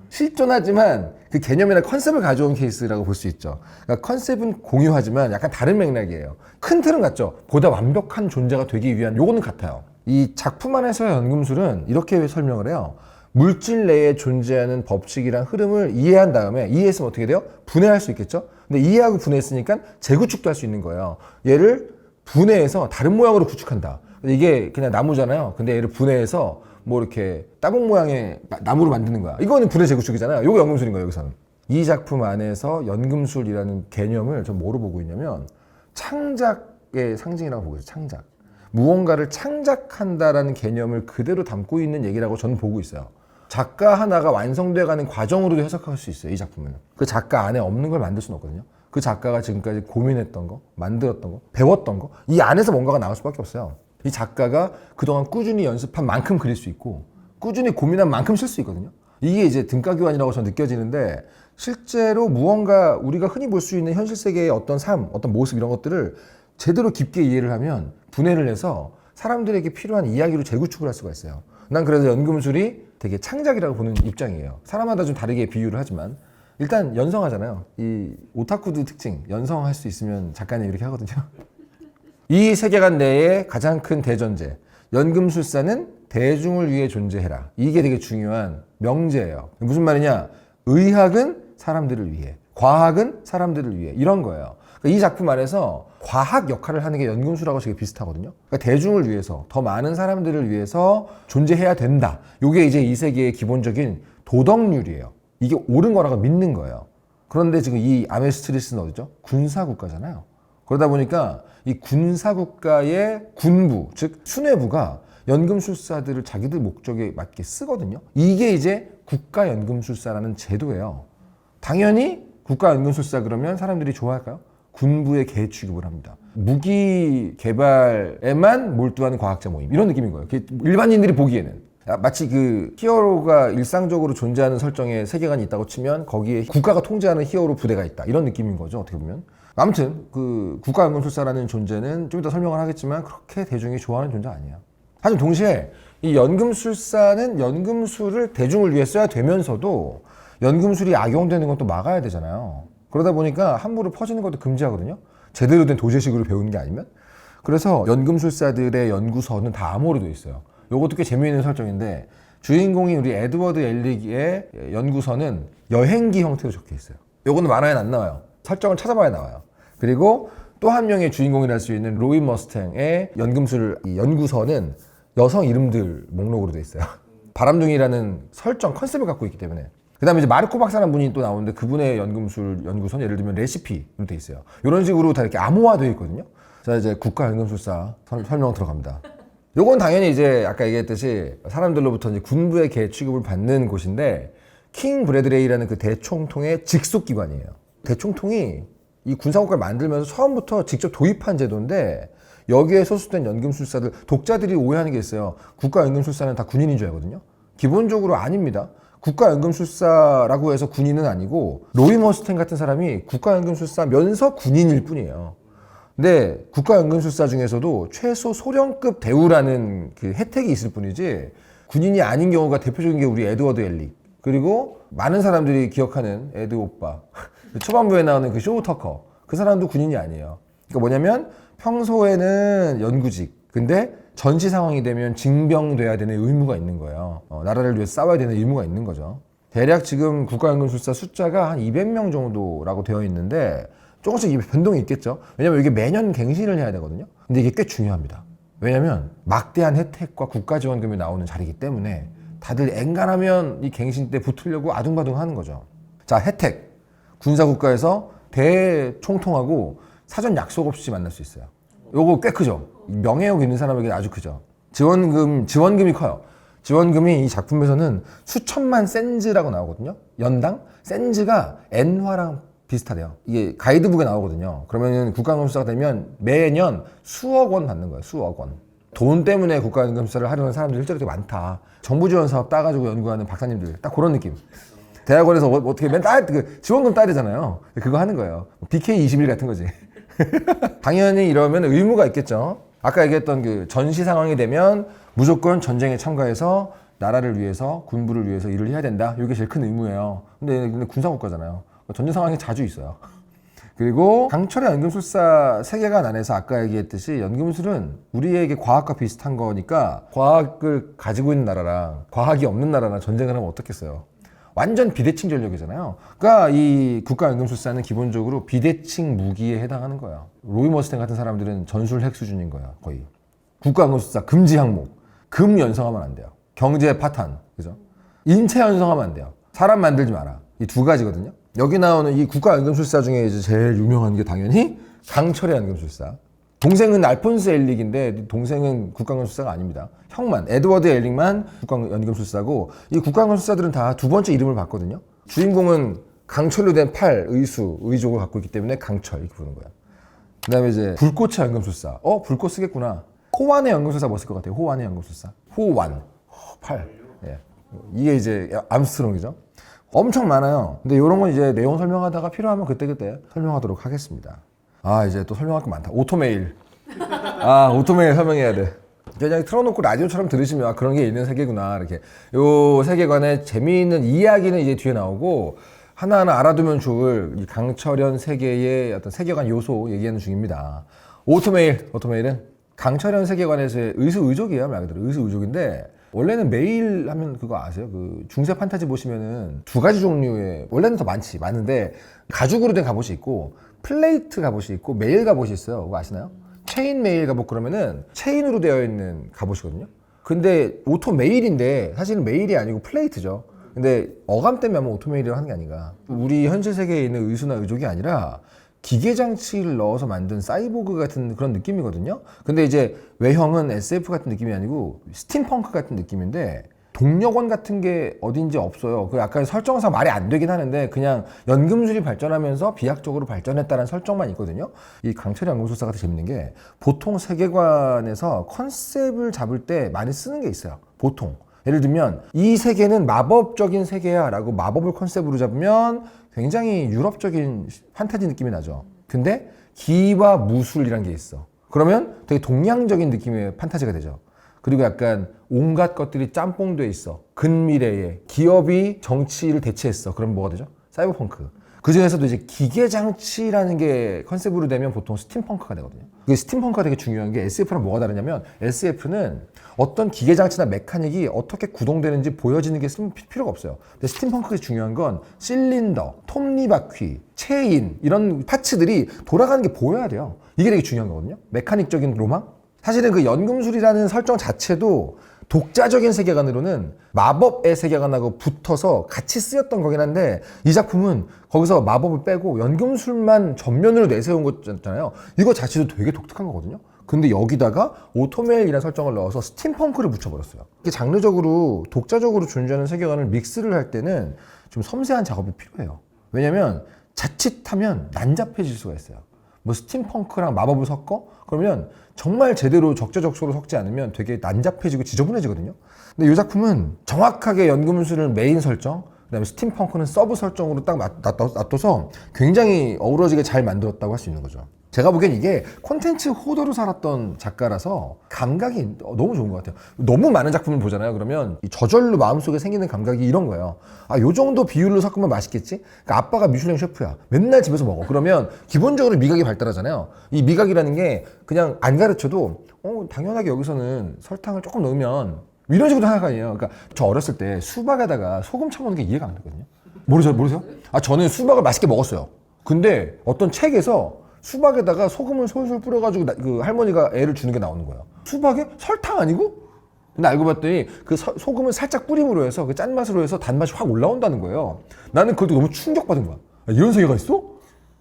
실존하지만 그 개념이나 컨셉을 가져온 케이스라고 볼 수 있죠. 그러니까 컨셉은 공유하지만 약간 다른 맥락이에요. 큰 틀은 같죠. 보다 완벽한 존재가 되기 위한 요거는 같아요. 이 작품 안에서의 연금술은 이렇게 설명을 해요. 물질 내에 존재하는 법칙이란 흐름을 이해한 다음에, 이해했으면 어떻게 돼요? 분해할 수 있겠죠? 근데 이해하고 분해했으니까 재구축도 할 수 있는 거예요. 얘를 분해해서 다른 모양으로 구축한다. 이게 그냥 나무잖아요. 근데 얘를 분해해서 뭐 이렇게 따봉 모양의 나무로 만드는 거야. 이거는 분해 재구축이잖아요. 이거 연금술인 거예요, 여기서는. 이 작품 안에서 연금술이라는 개념을 전 뭐로 보고 있냐면 창작의 상징이라고 보고 있어요. 창작. 무언가를 창작한다라는 개념을 그대로 담고 있는 얘기라고 저는 보고 있어요. 작가 하나가 완성돼가는 과정으로도 해석할 수 있어요. 이 작품은 그 작가 안에 없는 걸 만들 수는 없거든요. 그 작가가 지금까지 고민했던 거, 만들었던 거, 배웠던 거, 이 안에서 뭔가가 나올 수밖에 없어요. 이 작가가 그동안 꾸준히 연습한 만큼 그릴 수 있고 꾸준히 고민한 만큼 쓸 수 있거든요. 이게 이제 등가교환이라고 저는 느껴지는데, 실제로 무언가 우리가 흔히 볼 수 있는 현실 세계의 어떤 삶, 어떤 모습, 이런 것들을 제대로 깊게 이해를 하면 분해를 해서 사람들에게 필요한 이야기로 재구축을 할 수가 있어요. 난 그래서 연금술이 되게 창작이라고 보는 입장이에요. 사람마다 좀 다르게 비유를 하지만 일단 연성하잖아요. 이 오타쿠도 특징, 연성할 수 있으면 작가님 이렇게 하거든요. 이 세계관 내에 가장 큰 대전제, 연금술사는 대중을 위해 존재해라. 이게 되게 중요한 명제예요. 무슨 말이냐? 의학은 사람들을 위해, 과학은 사람들을 위해, 이런 거예요. 그러니까 이 작품 안에서 과학 역할을 하는 게 연금술하고 되게 비슷하거든요. 그러니까 대중을 위해서, 더 많은 사람들을 위해서 존재해야 된다. 이게 이제 이 세계의 기본적인 도덕률이에요. 이게 옳은 거라고 믿는 거예요. 그런데 지금 이 아메스트리스는 어디죠? 군사국가잖아요. 그러다 보니까 이 군사국가의 군부, 즉 수뇌부가 연금술사들을 자기들 목적에 맞게 쓰거든요. 이게 이제 국가연금술사라는 제도예요. 당연히 국가연금술사 그러면 사람들이 좋아할까요? 군부에 개 취급을 합니다. 무기 개발에만 몰두하는 과학자 모임, 이런 느낌인 거예요. 일반인들이 보기에는. 마치 그 히어로가 일상적으로 존재하는 설정의 세계관이 있다고 치면 거기에 국가가 통제하는 히어로 부대가 있다 이런 느낌인 거죠, 어떻게 보면. 아무튼 그 국가연금술사라는 존재는 좀 이따 설명을 하겠지만 그렇게 대중이 좋아하는 존재 아니에요. 하지만 동시에 이 연금술사는 연금술을 대중을 위해 써야 되면서도 연금술이 악용되는 건 또 막아야 되잖아요. 그러다 보니까 함부로 퍼지는 것도 금지하거든요. 제대로 된 도제식으로 배우는 게 아니면. 그래서 연금술사들의 연구서는 다 암호로 되어 있어요. 요것도 꽤 재미있는 설정인데 주인공이 우리 에드워드 엘릭의 연구서는 여행기 형태로 적혀 있어요. 요거는 만화에는 안 나와요. 설정을 찾아봐야 나와요. 그리고 또 한 명의 주인공이라 할 수 있는 로이 머스탱의 연금술 연구서는 여성 이름들 목록으로 되어 있어요. 바람둥이라는 설정 컨셉을 갖고 있기 때문에. 그 다음에 이제 마르코 박사라는 분이 또 나오는데 그분의 연금술 연구소는 예를 들면 레시피로 돼 있어요. 이런 식으로 다 이렇게 암호화되어 있거든요. 자, 이제 국가연금술사 설명 들어갑니다. 요건 당연히 이제 아까 얘기했듯이 사람들로부터 이제 군부의 개 취급을 받는 곳인데 킹 브래드레이라는 그 대총통의 직속 기관이에요. 대총통이 이 군사국가를 만들면서 처음부터 직접 도입한 제도인데 여기에 소속된 연금술사들, 독자들이 오해하는 게 있어요. 국가연금술사는 다 군인인 줄 알거든요. 기본적으로 아닙니다. 국가연금술사라고 해서 군인은 아니고 로이 머스탱 같은 사람이 국가연금술사면서 군인일 뿐이에요. 근데 국가연금술사 중에서도 최소 소령급 대우라는 그 혜택이 있을 뿐이지 군인이 아닌 경우가 대표적인 게 우리 에드워드 엘릭, 그리고 많은 사람들이 기억하는 에드 오빠 초반부에 나오는 그 쇼 터커, 그 사람도 군인이 아니에요. 그러니까 뭐냐면 평소에는 연구직, 근데 전시 상황이 되면 징병돼야 되는 의무가 있는 거예요. 나라를 위해 싸워야 되는 의무가 있는 거죠. 대략 지금 국가연금술사 숫자가 한 200명 정도라고 되어 있는데 조금씩 변동이 있겠죠. 왜냐면 이게 매년 갱신을 해야 되거든요. 근데 이게 꽤 중요합니다. 왜냐면 막대한 혜택과 국가지원금이 나오는 자리이기 때문에 다들 엔간하면 이 갱신 때 붙으려고 아둥바둥 하는 거죠. 자, 혜택. 군사국가에서 대총통하고 사전 약속 없이 만날 수 있어요. 요거 꽤 크죠. 명예욕 있는 사람에게 아주 크죠. 지원금이 커요. 지원금이 이 작품에서는 수천만 센즈라고 나오거든요. 연당? 센즈가 엔화랑 비슷하대요. 이게 가이드북에 나오거든요. 그러면은 국가연금술사가 되면 매년 수억 원 받는 거예요. 수억 원. 돈 때문에 국가연금술사를 하려는 사람들이 실제로 되게 많다. 정부 지원 사업 따가지고 연구하는 박사님들. 딱 그런 느낌. 대학원에서 어떻게 맨날 그 지원금 따야 되잖아요. 그거 하는 거예요. BK21 같은 거지. 당연히 이러면 의무가 있겠죠. 아까 얘기했던 그 전시 상황이 되면 무조건 전쟁에 참가해서 나라를 위해서, 군부를 위해서 일을 해야 된다. 이게 제일 큰 의무예요. 근데 군사국가잖아요. 전쟁 상황이 자주 있어요. 그리고 강철의 연금술사 세계관 안에서 아까 얘기했듯이 연금술은 우리에게 과학과 비슷한 거니까 과학을 가지고 있는 나라랑 과학이 없는 나라랑 전쟁을 하면 어떻겠어요. 완전 비대칭 전력이잖아요. 그러니까 이 국가연금술사는 기본적으로 비대칭 무기에 해당하는 거예요. 로이 머스탱 같은 사람들은 전술 핵 수준인 거예요, 거의. 국가연금술사 금지 항목. 금 연성하면 안 돼요. 경제 파탄, 그죠? 인체 연성하면 안 돼요. 사람 만들지 마라. 이 두 가지거든요. 여기 나오는 이 국가연금술사 중에 이제 제일 유명한 게 당연히 강철의 연금술사. 동생은 알폰스 엘릭인데 동생은 국가연금술사가 아닙니다. 형만, 에드워드 엘릭만 국가연금술사고 이 국가연금술사들은 다 두 번째 이름을 받거든요. 주인공은 강철로 된 팔, 의족을 갖고 있기 때문에 강철 이렇게 부르는 거야. 그 다음에 이제 불꽃의 연금술사. 불꽃 쓰겠구나. 호환의 연금술사 뭐 쓸 것 같아요? 호환의 연금술사. 호환. 팔. 예. 이게 이제 암스트롱이죠. 엄청 많아요. 근데 이런 건 이제 내용 설명하다가 필요하면 그때그때 설명하도록 하겠습니다. 이제 또 설명할 거 많다. 오토메일. 오토메일 설명해야 돼. 그냥 틀어놓고 라디오처럼 들으시면 그런 게 있는 세계구나. 이렇게. 요 세계관에 재미있는 이야기는 이제 뒤에 나오고 하나하나 알아두면 좋을 이 강철현 세계의 어떤 세계관 요소 얘기하는 중입니다. 오토메일은 강철현 세계관에서의 의수의족이에요. 말 그대로 의수의족인데 원래는 메일 하면 그거 아세요? 그 중세 판타지 보시면은 두 가지 종류의, 원래는 더 많은데 가죽으로 된 갑옷이 있고 플레이트 갑옷이 있고 메일 갑옷이 있어요. 그거 아시나요? 체인 메일 갑옷 그러면은 체인으로 되어 있는 갑옷이거든요. 근데 오토 메일인데 사실은 메일이 아니고 플레이트죠. 근데 어감 때문에 아마 오토 메일이라고 하는 게 아닌가. 우리 현실 세계에 있는 의수나 의족이 아니라 기계 장치를 넣어서 만든 사이보그 같은 그런 느낌이거든요. 근데 이제 외형은 SF 같은 느낌이 아니고 스팀펑크 같은 느낌인데 동력원 같은 게 어딘지 없어요. 그 약간 설정상 말이 안 되긴 하는데 그냥 연금술이 발전하면서 비약적으로 발전했다는 설정만 있거든요. 이 강철의 연금술사가 되게 재밌는 게 보통 세계관에서 컨셉을 잡을 때 많이 쓰는 게 있어요. 보통. 예를 들면 이 세계는 마법적인 세계야 라고 마법을 컨셉으로 잡으면 굉장히 유럽적인 판타지 느낌이 나죠. 근데 기와 무술이란 게 있어. 그러면 되게 동양적인 느낌의 판타지가 되죠. 그리고 약간 온갖 것들이 짬뽕돼 있어. 근미래에 기업이 정치를 대체했어. 그럼 뭐가 되죠? 사이버펑크. 그 중에서도 이제 기계장치라는 게 컨셉으로 되면 보통 스팀펑크가 되거든요. 그 스팀펑크가 되게 중요한 게 SF랑 뭐가 다르냐면 SF는 어떤 기계장치나 메카닉이 어떻게 구동되는지 보여지는 게 필요가 없어요. 근데 스팀펑크가 중요한 건 실린더, 톱니바퀴, 체인 이런 파츠들이 돌아가는 게 보여야 돼요. 이게 되게 중요한 거거든요. 메카닉적인 로망? 사실은 그 연금술이라는 설정 자체도 독자적인 세계관으로는 마법의 세계관하고 붙어서 같이 쓰였던 거긴 한데 이 작품은 거기서 마법을 빼고 연금술만 전면으로 내세운 거잖아요. 이거 자체도 되게 독특한 거거든요. 근데 여기다가 오토메일이라는 설정을 넣어서 스팀펑크를 붙여버렸어요. 이게 장르적으로 독자적으로 존재하는 세계관을 믹스를 할 때는 좀 섬세한 작업이 필요해요. 왜냐면 자칫하면 난잡해질 수가 있어요. 뭐 스팀펑크랑 마법을 섞어? 그러면 정말 제대로 적재적소로 섞지 않으면 되게 난잡해지고 지저분해지거든요. 근데 이 작품은 정확하게 연금술을 메인 설정, 그다음에 스팀펑크는 서브 설정으로 딱 놔둬서 굉장히 어우러지게 잘 만들었다고 할 수 있는 거죠. 제가 보기엔 이게 콘텐츠 호더로 살았던 작가라서 감각이 너무 좋은 것 같아요. 너무 많은 작품을 보잖아요. 그러면 저절로 마음속에 생기는 감각이 이런 거예요. 아, 요 정도 비율로 섞으면 맛있겠지? 그러니까 아빠가 미슐랭 셰프야. 맨날 집에서 먹어. 그러면 기본적으로 미각이 발달하잖아요. 이 미각이라는 게 그냥 안 가르쳐도 당연하게 여기서는 설탕을 조금 넣으면 이런 식으로 생각 아니에요. 그러니까 저 어렸을 때 수박에다가 소금 쳐먹는 게 이해가 안 되거든요. 모르세요? 아, 저는 수박을 맛있게 먹었어요. 근데 어떤 책에서 수박에다가 소금을 솔솔 뿌려가지고 그 할머니가 애를 주는 게 나오는 거예요. 수박에 설탕 아니고? 근데 알고 봤더니 그 소금을 살짝 뿌림으로 해서 그 짠맛으로 해서 단맛이 확 올라온다는 거예요. 나는 그것도 너무 충격받은 거야. 아, 이런 세계가 있어?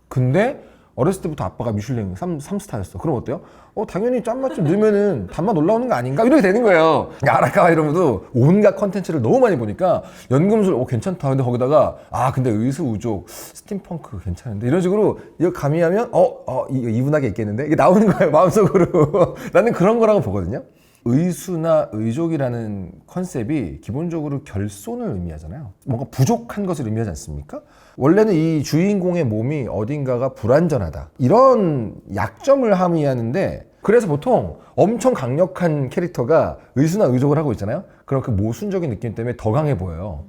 근데 어렸을 때부터 아빠가 미슐랭 3스타였어. 그럼 어때요? 당연히 짠맛 좀 넣으면은 단맛 올라오는 거 아닌가? 이렇게 되는 거예요. 아라카와 이러면도 온갖 컨텐츠를 너무 많이 보니까 연금술 괜찮다. 근데 거기다가 근데 의수우족 스팀펑크 괜찮은데 이런 식으로 이거 가미하면 이거 이분하게 있겠는데? 이게 나오는 거예요. 마음속으로. 나는 그런 거라고 보거든요. 의수나 의족이라는 컨셉이 기본적으로 결손을 의미하잖아요. 뭔가 부족한 것을 의미하지 않습니까? 원래는 이 주인공의 몸이 어딘가가 불완전하다. 이런 약점을 함의하는데 그래서 보통 엄청 강력한 캐릭터가 의수나 의족을 하고 있잖아요. 그럼 그 모순적인 느낌 때문에 더 강해 보여요.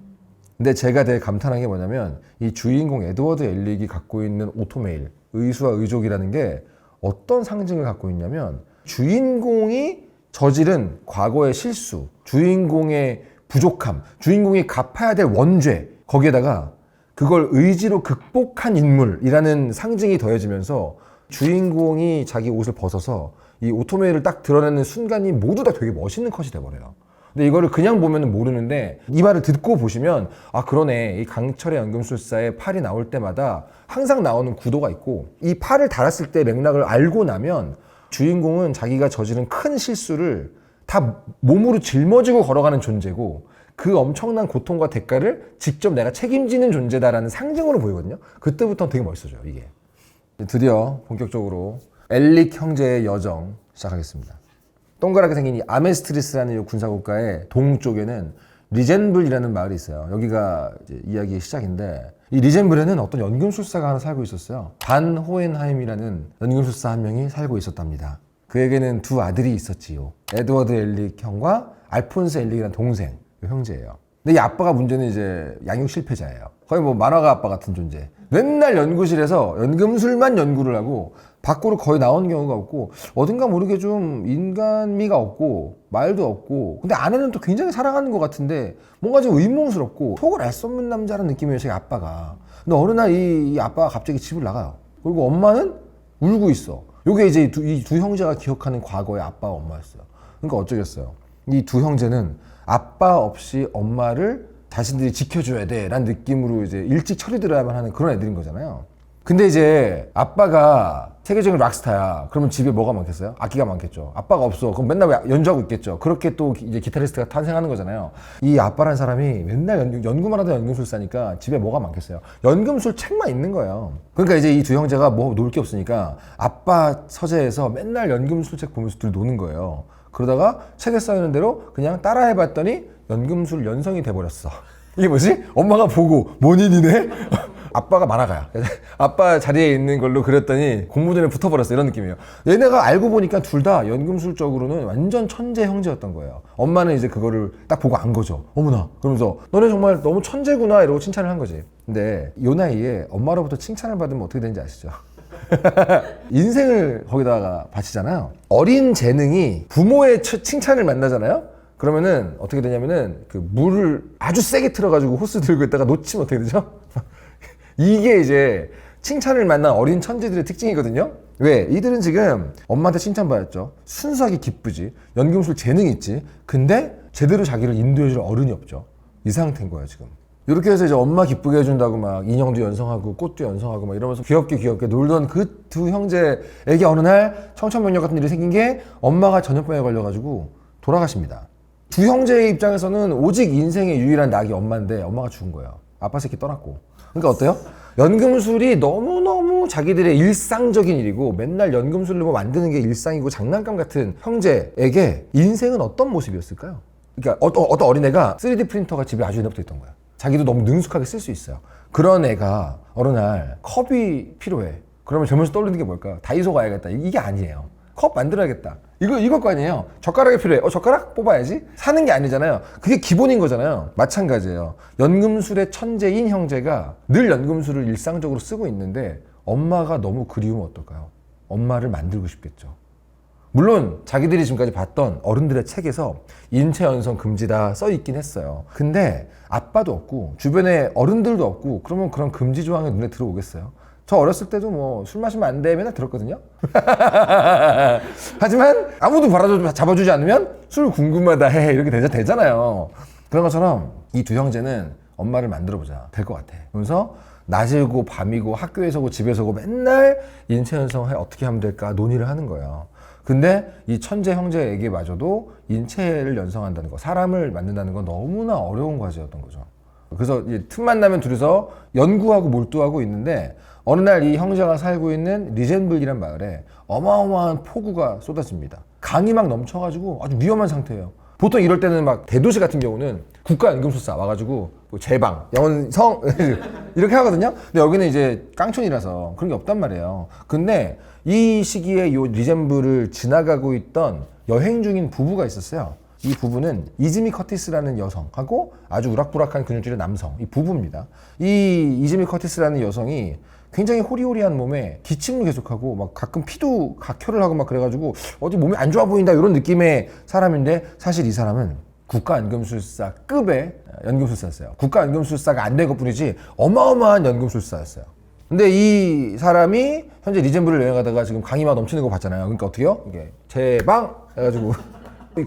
근데 제가 되게 감탄한 게 뭐냐면 이 주인공 에드워드 엘릭이 갖고 있는 오토메일, 의수와 의족이라는 게 어떤 상징을 갖고 있냐면 주인공이 저지른 과거의 실수, 주인공의 부족함, 주인공이 갚아야 될 원죄, 거기에다가 그걸 의지로 극복한 인물이라는 상징이 더해지면서 주인공이 자기 옷을 벗어서 이 오토메일을 딱 드러내는 순간이 모두 다 되게 멋있는 컷이 돼버려요. 근데 이거를 그냥 보면 모르는데 이 말을 듣고 보시면 그러네. 이 강철의 연금술사의 팔이 나올 때마다 항상 나오는 구도가 있고 이 팔을 달았을 때 맥락을 알고 나면 주인공은 자기가 저지른 큰 실수를 다 몸으로 짊어지고 걸어가는 존재고 그 엄청난 고통과 대가를 직접 내가 책임지는 존재다라는 상징으로 보이거든요. 그때부터 되게 멋있어져요, 이게. 드디어 본격적으로 엘릭 형제의 여정 시작하겠습니다. 동그랗게 생긴 이 아메스트리스라는 이 군사국가의 동쪽에는 리젠블이라는 마을이 있어요. 여기가 이제 이야기의 시작인데 이 리젠블에는 어떤 연금술사가 하나 살고 있었어요. 반 호헨하임이라는 연금술사 한 명이 살고 있었답니다. 그에게는 두 아들이 있었지요. 에드워드 엘릭 형과 알폰스 엘릭이라는 동생, 형제예요. 근데 이 아빠가 문제는 이제 양육 실패자예요. 거의 뭐 만화가 아빠 같은 존재. 맨날 연구실에서 연금술만 연구를 하고 밖으로 거의 나오는 경우가 없고 어딘가 모르게 좀 인간미가 없고 말도 없고 근데 아내는 또 굉장히 사랑하는 것 같은데 뭔가 좀 의문스럽고 속을 알 수 없는 남자라는 느낌이에요, 제 아빠가. 근데 어느 날 이 아빠가 갑자기 집을 나가요. 그리고 엄마는 울고 있어. 요게 이제 이 두 형제가 기억하는 과거의 아빠와 엄마였어요. 그러니까 어쩌겠어요. 이 두 형제는 아빠 없이 엄마를 자신들이 지켜줘야 돼 라는 느낌으로 이제 일찍 처리 들어야만 하는 그런 애들인 거잖아요. 근데 이제 아빠가 세계적인 락스타야. 그러면 집에 뭐가 많겠어요? 악기가 많겠죠. 아빠가 없어. 그럼 맨날 연주하고 있겠죠. 그렇게 또 이제 기타리스트가 탄생하는 거잖아요. 이 아빠란 사람이 맨날 연구만 하다 연금술사니까 집에 뭐가 많겠어요? 연금술 책만 있는 거예요. 그러니까 이제 이 두 형제가 뭐 놀 게 없으니까 아빠 서재에서 맨날 연금술 책 보면서 둘이 노는 거예요. 그러다가 책에 써있는 대로 그냥 따라해봤더니 연금술 연성이 돼버렸어. 이게 뭐지? 엄마가 보고 본인이네? 아빠가 만화가야. 아빠 자리에 있는 걸로 그렸더니 공모전에 붙어버렸어. 이런 느낌이에요. 얘네가 알고 보니까 둘 다 연금술적으로는 완전 천재 형제였던 거예요. 엄마는 이제 그거를 딱 보고 안 거죠. 어머나. 그러면서 너네 정말 너무 천재구나 이러고 칭찬을 한 거지. 근데 요 나이에 엄마로부터 칭찬을 받으면 어떻게 되는지 아시죠? 인생을 거기다가 바치잖아요. 어린 재능이 부모의 칭찬을 만나잖아요. 그러면은 어떻게 되냐면은 그 물을 아주 세게 틀어가지고 호스 들고 있다가 놓치면 어떻게 되죠? 이게 이제 칭찬을 만난 어린 천재들의 특징이거든요. 왜? 이들은 지금 엄마한테 칭찬받았죠. 순수하게 기쁘지. 연금술 재능이 있지. 근데 제대로 자기를 인도해줄 어른이 없죠. 이 상태인 거예요 지금. 이렇게 해서 이제 엄마 기쁘게 해준다고 막 인형도 연성하고 꽃도 연성하고 막 이러면서 귀엽게 놀던 그 두 형제에게 어느 날 청천벽력 같은 일이 생긴 게 엄마가 전염병에 걸려가지고 돌아가십니다. 두 형제의 입장에서는 오직 인생의 유일한 낙이 엄마인데 엄마가 죽은 거예요. 아빠 새끼 떠났고. 그러니까 어때요? 연금술이 너무너무 자기들의 일상적인 일이고 맨날 연금술로 뭐 만드는 게 일상이고 장난감 같은 형제에게 인생은 어떤 모습이었을까요? 그러니까 어떤 어린애가 3D 프린터가 집에 아주 옛날부터 있던 거야. 자기도 너무 능숙하게 쓸 수 있어요. 그런 애가 어느 날 컵이 필요해. 그러면 제일 먼저 떠오르는 게 뭘까요? 다이소 가야겠다. 이게 아니에요. 컵 만들어야겠다. 이걸 거 아니에요. 젓가락이 필요해. 젓가락 뽑아야지. 사는 게 아니잖아요. 그게 기본인 거잖아요. 마찬가지예요. 연금술의 천재인 형제가 늘 연금술을 일상적으로 쓰고 있는데 엄마가 너무 그리우면 어떨까요? 엄마를 만들고 싶겠죠. 물론 자기들이 지금까지 봤던 어른들의 책에서 인체 연성 금지다 써 있긴 했어요. 근데 아빠도 없고 주변에 어른들도 없고 그러면 그런 금지 조항이 눈에 들어오겠어요? 저 어렸을 때도 뭐 술 마시면 안 돼 맨날 들었거든요. 하지만 아무도 잡아주지 않으면 술 궁금하다 해 이렇게 되잖아요. 그런 것처럼 이 두 형제는 엄마를 만들어보자 될 것 같아. 그러면서 낮이고 밤이고 학교에서고 집에서고 맨날 인체 연성을 어떻게 하면 될까 논의를 하는 거예요. 근데 이 천재 형제에게마저도 인체를 연성한다는 거, 사람을 만든다는 건 너무나 어려운 과제였던 거죠. 그래서 틈만 나면 둘이서 연구하고 몰두하고 있는데 어느 날 이 형제가 살고 있는 리젠블이란 마을에 어마어마한 폭우가 쏟아집니다. 강이 막 넘쳐가지고 아주 위험한 상태예요. 보통 이럴 때는 막 대도시 같은 경우는 국가연금술사 와가지고 뭐 제방, 영원성 이렇게 하거든요. 근데 여기는 이제 깡촌이라서 그런 게 없단 말이에요. 근데 이 시기에 요 리젠블을 지나가고 있던 여행 중인 부부가 있었어요. 이 부부는 이즈미 커티스라는 여성하고 아주 우락부락한 근육질의 남성, 이 부부입니다. 이 이즈미 커티스라는 여성이 굉장히 호리호리한 몸에 기침을 계속하고 막 가끔 피도 각혈을 하고 막 그래가지고 어디 몸이 안 좋아 보인다 이런 느낌의 사람인데 사실 이 사람은 국가연금술사급의 연금술사였어요. 국가연금술사가 안 된 것뿐이지 어마어마한 연금술사였어요. 근데 이 사람이 현재 리젠블을 여행하다가 지금 강이 막 넘치는 거 봤잖아요. 그러니까 어떻게요? 이게 제방 해가지고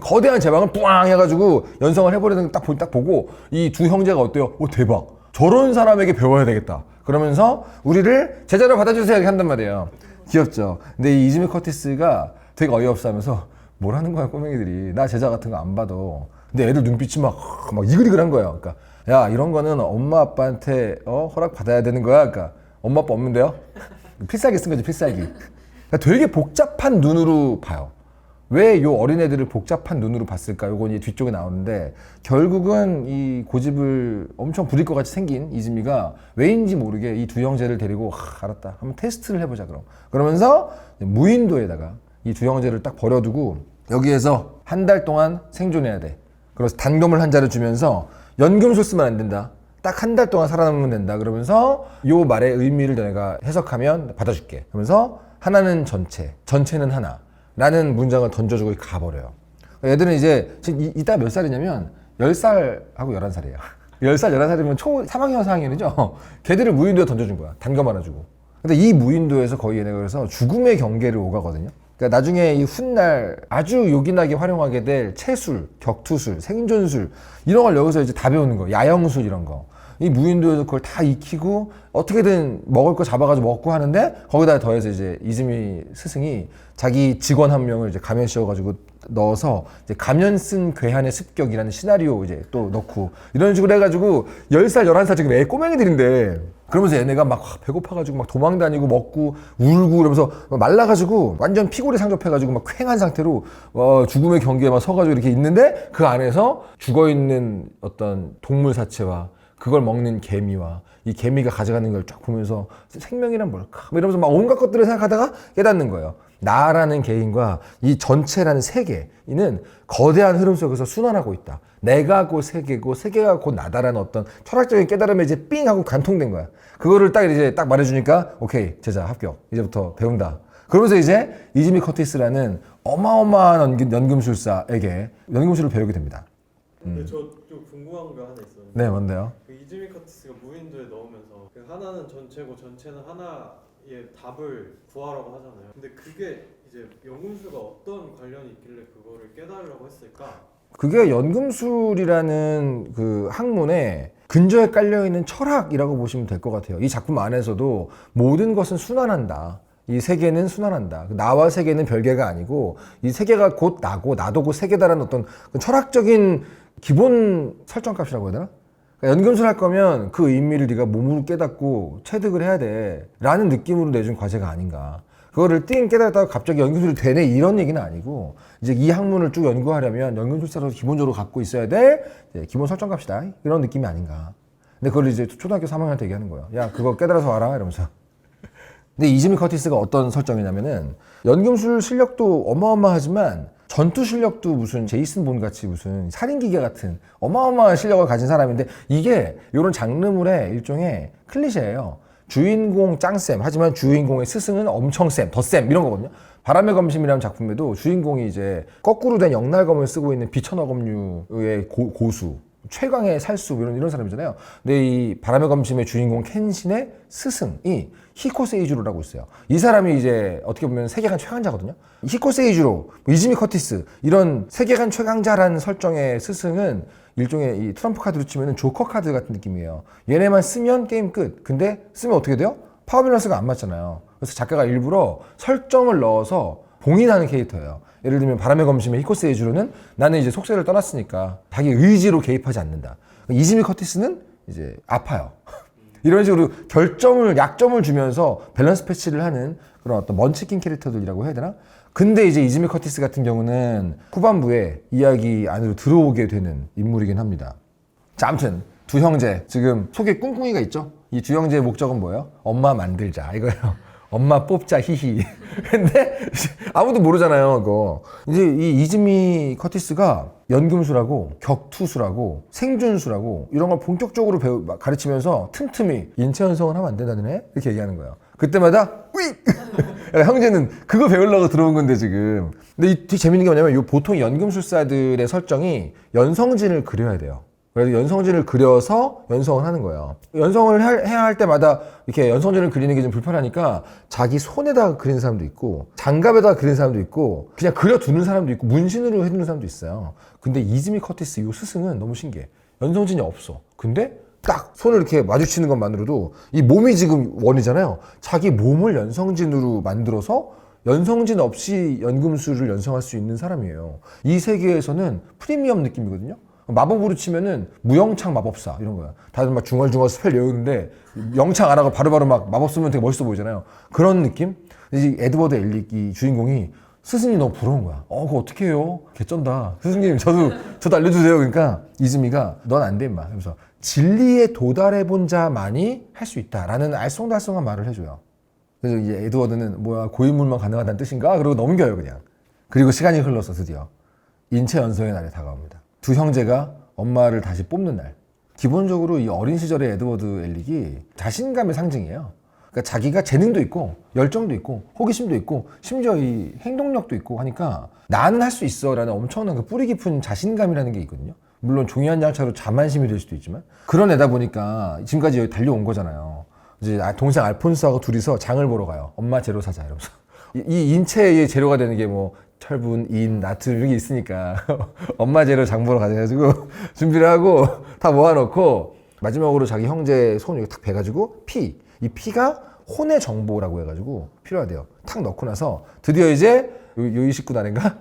거대한 제방을 뿌앙 해가지고 연성을 해버리는 거 딱 보고 이 두 형제가 어때요? 오 대박! 저런 사람에게 배워야 되겠다. 그러면서 우리를 제자로 받아주세요 이렇게 한단 말이에요. 귀엽죠? 근데 이 이즈미 커티스가 되게 어이없어 하면서 뭘 하는 거야 꼬맹이들이. 나 제자 같은 거 안 봐도. 근데 애들 눈빛이 막 이글이글한 거예요. 그러니까 야 이런 거는 엄마 아빠한테 허락 받아야 되는 거야. 그러니까 엄마 아빠 없는데요? 필살기 쓴 거지 필살기. 그러니까 되게 복잡한 눈으로 봐요. 왜 요 어린애들을 복잡한 눈으로 봤을까? 요건 이 뒤쪽에 나오는데 결국은 이 고집을 엄청 부릴 것 같이 생긴 이즈미가 왜인지 모르게 이 두 형제를 데리고 알았다. 한번 테스트를 해보자 그럼. 그러면서 무인도에다가 이 두 형제를 딱 버려두고 여기에서 한 달 동안 생존해야 돼. 그래서 단검을 한 자를 주면서 연금술 쓰면 안 된다. 딱 한 달 동안 살아남으면 된다. 그러면서 요 말의 의미를 내가 해석하면 받아줄게. 그러면서 하나는 전체, 전체는 하나. 라는 문장을 던져주고 가버려요. 애들은 이제 이따 몇 살이냐면 10살하고 11살이에요. 10살, 11살이면 초 3학년 4학년이죠. 걔들을 무인도에 던져준 거야. 단검 하나 주고. 근데 이 무인도에서 거의 얘네가 그래서 죽음의 경계를 오가거든요. 그러니까 나중에 이 훗날 아주 요긴하게 활용하게 될 채술, 격투술, 생존술 이런 걸 여기서 이제 다 배우는 거예요. 야영술 이런 거. 이 무인도에서 그걸 다 익히고 어떻게든 먹을 거 잡아가지고 먹고 하는데 거기다 더해서 이제 이즈미 스승이 자기 직원 한 명을 이제 가면 씌워가지고 넣어서 이제 가면 쓴 괴한의 습격이라는 시나리오 이제 또 넣고 이런 식으로 해가지고 10살, 11살 지금 애 꼬맹이들인데 그러면서 얘네가 막 배고파가지고 막 도망다니고 먹고 울고 그러면서 말라가지고 완전 피골이 상접해가지고 막 쾌한 상태로 죽음의 경계에 막 서가지고 이렇게 있는데 그 안에서 죽어있는 어떤 동물 사체와 그걸 먹는 개미와 이 개미가 가져가는 걸 쫙 보면서 생명이란 뭘까? 뭐 이러면서 막 온갖 것들을 생각하다가 깨닫는 거예요. 나라는 개인과 이 전체라는 세계는 거대한 흐름 속에서 순환하고 있다. 내가 곧 세계고 세계가 곧 나다라는 어떤 철학적인 깨달음에 이제 삥 하고 관통된 거야. 그거를 딱 이제 딱 말해주니까 오케이 제자 합격. 이제부터 배운다. 그러면서 이제 이지미 커티스라는 어마어마한 연금술사에게 연금술을 배우게 됩니다. 근데 저 좀 궁금한 거 하나 있었는데. 네, 뭔데요? 그 이즈미 커티스가 무인도에 넣으면서 그 하나는 전체고 전체는 하나의 답을 구하라고 하잖아요. 근데 그게 이제 연금술과 어떤 관련이 있길래 그거를 깨달으려고 했을까? 그게 연금술이라는 그 학문에 근저에 깔려있는 철학이라고 보시면 될 것 같아요. 이 작품 안에서도 모든 것은 순환한다. 이 세계는 순환한다. 나와 세계는 별개가 아니고 이 세계가 곧 나고 나도 곧 세계다라는 어떤 철학적인 기본 설정값이라고 해야 되나? 그러니까 연금술 할 거면 그 의미를 네가 몸으로 깨닫고 체득을 해야 돼 라는 느낌으로 내준 과제가 아닌가. 그거를 띵 깨달았다가 갑자기 연금술이 되네 이런 얘기는 아니고 이제 이 학문을 쭉 연구하려면 연금술사로 기본적으로 갖고 있어야 돼 기본 설정값이다 이런 느낌이 아닌가. 근데 그걸 이제 초등학교 3학년 때 얘기하는 거예요. 야 그거 깨달아서 와라 이러면서. 근데 이지미 커티스가 어떤 설정이냐면은 연금술 실력도 어마어마하지만 전투 실력도 무슨 제이슨 본 같이 무슨 살인기계 같은 어마어마한 실력을 가진 사람인데 이게 이런 장르물의 일종의 클리셰예요. 주인공 짱쌤 하지만 주인공의 스승은 엄청 쌤, 더 쌤 이런 거거든요. 바람의 검심이라는 작품에도 주인공이 이제 거꾸로 된 역날검을 쓰고 있는 비천어검류의 고수 최강의 살수 이런 사람이잖아요. 근데 이 바람의 검심의 주인공 켄신의 스승이 히코 세이주로라고 있어요. 이 사람이 이제 어떻게 보면 세계관 최강자거든요. 히코 세이주로, 이즈미 커티스 이런 세계관 최강자라는 설정의 스승은 일종의 이 트럼프 카드로 치면 조커 카드 같은 느낌이에요. 얘네만 쓰면 게임 끝. 근데 쓰면 어떻게 돼요? 파워 밸런스가 안 맞잖아요. 그래서 작가가 일부러 설정을 넣어서 봉인하는 캐릭터예요. 예를 들면 바람의 검심의 히코 세이주로는 나는 이제 속세를 떠났으니까 자기 의지로 개입하지 않는다. 이즈미 커티스는 이제 아파요. 이런 식으로 약점을 주면서 밸런스 패치를 하는 그런 어떤 먼치킨 캐릭터들이라고 해야 되나? 근데 이제 이즈미 커티스 같은 경우는 후반부에 이야기 안으로 들어오게 되는 인물이긴 합니다. 자, 아무튼 두 형제 지금 속에 꿍꿍이가 있죠? 이 두 형제의 목적은 뭐예요? 엄마 만들자 이거예요. 엄마 뽑자 히히. 근데 아무도 모르잖아요 그거. 이제 이 이즈미 커티스가 연금술하고 격투술하고 생존술하고 이런 걸 본격적으로 가르치면서 틈틈이 인체 연성을 하면 안 된다네 이렇게 얘기하는 거예요. 그때마다 휙! 형제는 그거 배우려고 들어온 건데 지금. 근데 이 되게 재밌는 게 뭐냐면 보통 연금술사들의 설정이 연성진을 그려야 돼요. 그래서 연성진을 그려서 연성을 하는 거예요. 연성을 해야 할 때마다 이렇게 연성진을 그리는 게 좀 불편하니까 자기 손에다가 그리는 사람도 있고 장갑에다가 그리는 사람도 있고 그냥 그려두는 사람도 있고 문신으로 해두는 사람도 있어요. 근데 이즈미 커티스 이 스승은 너무 신기해. 연성진이 없어. 근데 딱 손을 이렇게 마주치는 것만으로도 이 몸이 지금 원이잖아요. 자기 몸을 연성진으로 만들어서 연성진 없이 연금술을 연성할 수 있는 사람이에요. 이 세계에서는 프리미엄 느낌이거든요. 마법으로 치면은 무영창 마법사 이런 거야. 다들 막 중얼중얼 스펠 외우는데 영창 안 하고 바로바로 막 마법 쓰면 되게 멋있어 보이잖아요. 그런 느낌? 이제 에드워드 엘릭 이 주인공이 스승님 너무 부러운 거야. 그거 어떻게 해요? 개쩐다. 스승님 저도 알려주세요. 그러니까 이즈미가 넌 안 돼 임마. 하면서 진리에 도달해 본 자만이 할 수 있다라는 알쏭달쏭한 말을 해줘요. 그래서 이제 에드워드는 뭐야 고인물만 가능하다는 뜻인가? 그러고 넘겨요 그냥. 그리고 시간이 흘러서 드디어 인체 연성의 날이 다가옵니다. 두 형제가 엄마를 다시 뽑는 날. 기본적으로 이 어린 시절의 에드워드 엘릭이 자신감의 상징이에요. 그러니까 자기가 재능도 있고 열정도 있고 호기심도 있고 심지어 이 행동력도 있고 하니까 나는 할 수 있어 라는 엄청난 그 뿌리 깊은 자신감이라는 게 있거든요. 물론 종이한 장차로 자만심이 될 수도 있지만 그런 애다 보니까 지금까지 여기 달려온 거잖아요. 이제 동생 알폰스하고 둘이서 장을 보러 가요. 엄마 재료 사자 이러면서. 이 인체의 재료가 되는 게 뭐 철분, 인, 나트륨 이런 게 있으니까 엄마 재료 장 보러 가가지고 준비를 하고 다 모아놓고 마지막으로 자기 형제 손 이렇게 탁 베가지고 이 피가 혼의 정보라고 해가지고 필요하대요. 탁 넣고 나서 드디어 이제 요 29날인가?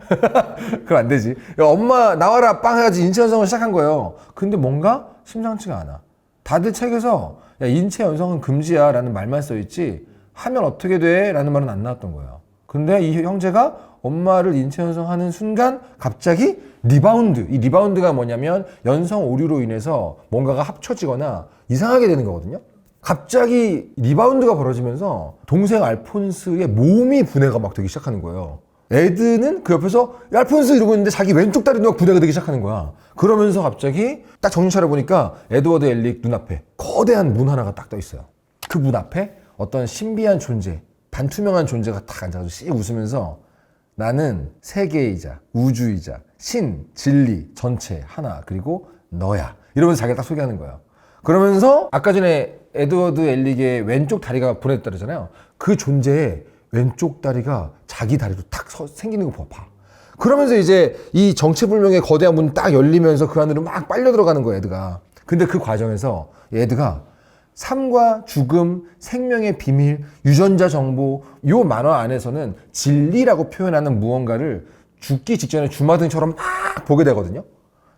그럼 안 되지. 야, 엄마 나와라 빵 해가지고 인체 연성을 시작한 거예요. 근데 뭔가 심상치가 않아. 다들 책에서 야, 인체 연성은 금지야 라는 말만 써있지 하면 어떻게 돼? 라는 말은 안 나왔던 거예요. 근데 이 형제가 엄마를 인체 연성하는 순간 갑자기 리바운드. 이 리바운드가 뭐냐면 연성 오류로 인해서 뭔가가 합쳐지거나 이상하게 되는 거거든요. 갑자기 리바운드가 벌어지면서 동생 알폰스의 몸이 분해가 막 되기 시작하는 거예요. 에드는 그 옆에서 야, 알폰스 이러고 있는데 자기 왼쪽 다리도 막 분해가 되기 시작하는 거야. 그러면서 갑자기 딱 정신 차려보니까 에드워드 엘릭 눈앞에 거대한 문 하나가 딱 떠 있어요. 그 문 앞에 어떤 신비한 존재, 반투명한 존재가 딱 앉아서 씩 웃으면서 나는 세계이자 우주이자 신, 진리, 전체, 하나, 그리고 너야. 이러면서 자기가 딱 소개하는 거예요. 그러면서 아까 전에 에드워드 엘릭의 왼쪽 다리가 분해됐다 그러잖아요. 그 존재의 왼쪽 다리가 자기 다리로 탁 생기는 거 봐. 그러면서 이제 이 정체불명의 거대한 문이 딱 열리면서 그 안으로 막 빨려 들어가는 거예요, 에드가. 근데 그 과정에서 에드가 삶과 죽음, 생명의 비밀, 유전자 정보, 요 만화 안에서는 진리라고 표현하는 무언가를 죽기 직전에 주마등처럼 막 보게 되거든요.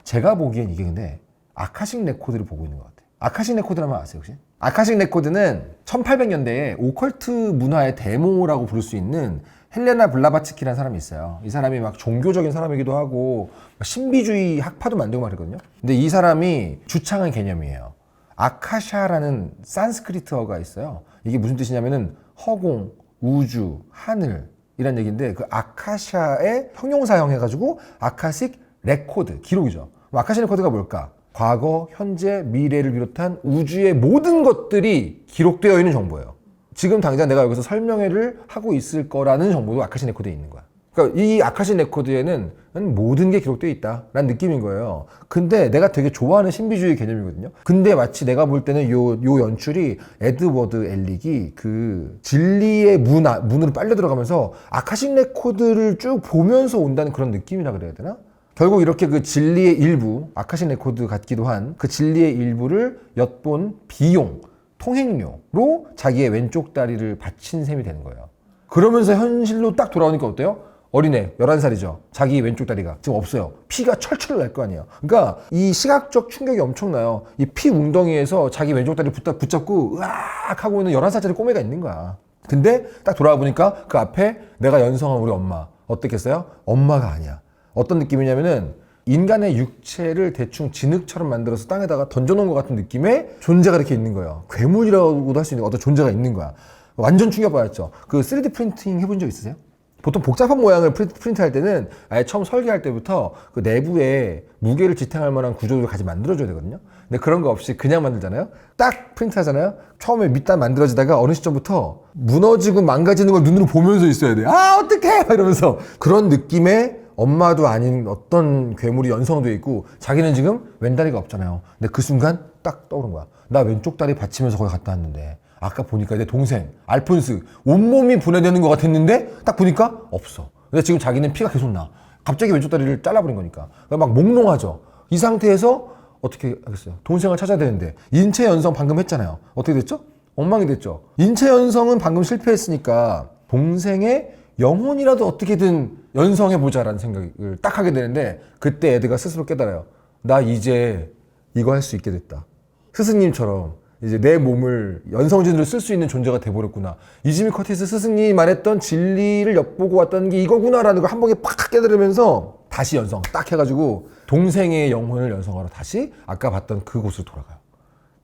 제가 보기엔 이게 근데 아카식 레코드를 보고 있는 것 같아요. 아카식 레코드라면 아세요, 혹시? 아카식 레코드는 1800년대에 오컬트 문화의 데모라고 부를 수 있는 헬레나 블라바츠키라는 사람이 있어요. 이 사람이 막 종교적인 사람이기도 하고 신비주의 학파도 만들고 말이거든요. 근데 이 사람이 주창한 개념이에요. 아카샤라는 산스크리트어가 있어요. 이게 무슨 뜻이냐면은 허공, 우주, 하늘 이란 얘기인데 그 아카샤의 형용사형 해가지고 아카식 레코드, 기록이죠. 아카식 레코드가 뭘까? 과거, 현재, 미래를 비롯한 우주의 모든 것들이 기록되어 있는 정보예요. 지금 당장 내가 여기서 설명회를 하고 있을 거라는 정보도 아카식 레코드에 있는 거야. 그러니까 이 아카식 레코드에는 모든 게 기록되어 있다라는 느낌인 거예요. 근데 내가 되게 좋아하는 신비주의 개념이거든요. 근데 마치 내가 볼 때는 요 연출이 에드워드 엘릭이 그 진리의 문으로 빨려 들어가면서 아카식 레코드를 쭉 보면서 온다는 그런 느낌이라 그래야 되나? 결국 이렇게 그 진리의 일부, 아카식 레코드 같기도 한 그 진리의 일부를 엿본 비용, 통행료로 자기의 왼쪽 다리를 바친 셈이 되는 거예요. 그러면서 현실로 딱 돌아오니까 어때요? 어린애, 11살이죠. 자기 왼쪽 다리가 지금 없어요. 피가 철철 날 거 아니에요. 그러니까 이 시각적 충격이 엄청나요. 이 피 웅덩이에서 자기 왼쪽 다리 붙잡고 으악 하고 있는 11살짜리 꼬매가 있는 거야. 근데 딱 돌아와 보니까 그 앞에 내가 연성한 우리 엄마. 어떻겠어요? 엄마가 아니야. 어떤 느낌이냐면은 인간의 육체를 대충 진흙처럼 만들어서 땅에다가 던져놓은 것 같은 느낌의 존재가 이렇게 있는 거예요. 괴물이라고도 할 수 있는 어떤 존재가 있는 거야. 완전 충격받았죠. 그 3D 프린팅 해본 적 있으세요? 보통 복잡한 모양을 프린트 할 때는 아예 처음 설계할 때부터 그 내부에 무게를 지탱할 만한 구조를 같이 만들어줘야 되거든요. 근데 그런 거 없이 그냥 만들잖아요. 딱 프린트 하잖아요. 처음에 밑단 만들어지다가 어느 시점부터 무너지고 망가지는 걸 눈으로 보면서 있어야 돼. 아, 어떡해! 막 이러면서. 그런 느낌의 엄마도 아닌 어떤 괴물이 연성돼 있고 자기는 지금 왼다리가 없잖아요. 근데 그 순간 딱 떠오른 거야. 나 왼쪽 다리 받치면서 거기 갔다 왔는데 아까 보니까 내 동생 알폰스 온몸이 분해되는 것 같았는데 딱 보니까 없어. 근데 지금 자기는 피가 계속 나. 갑자기 왼쪽 다리를 잘라버린 거니까. 막 몽롱하죠. 이 상태에서 어떻게 하겠어요? 동생을 찾아야 되는데 인체 연성 방금 했잖아요. 어떻게 됐죠? 엉망이 됐죠. 인체 연성은 방금 실패했으니까 동생의 영혼이라도 어떻게든 연성해보자라는 생각을 딱 하게 되는데 그때 에드가 스스로 깨달아요. 나 이제 이거 할 수 있게 됐다. 스승님처럼 이제 내 몸을 연성진으로 쓸 수 있는 존재가 돼버렸구나. 이지미 커티스 스승님이 말했던 진리를 엿보고 왔다는 게 이거구나라는 걸 한 번에 팍 깨달으면서 다시 연성 딱 해가지고 동생의 영혼을 연성하러 다시 아까 봤던 그곳으로 돌아가요.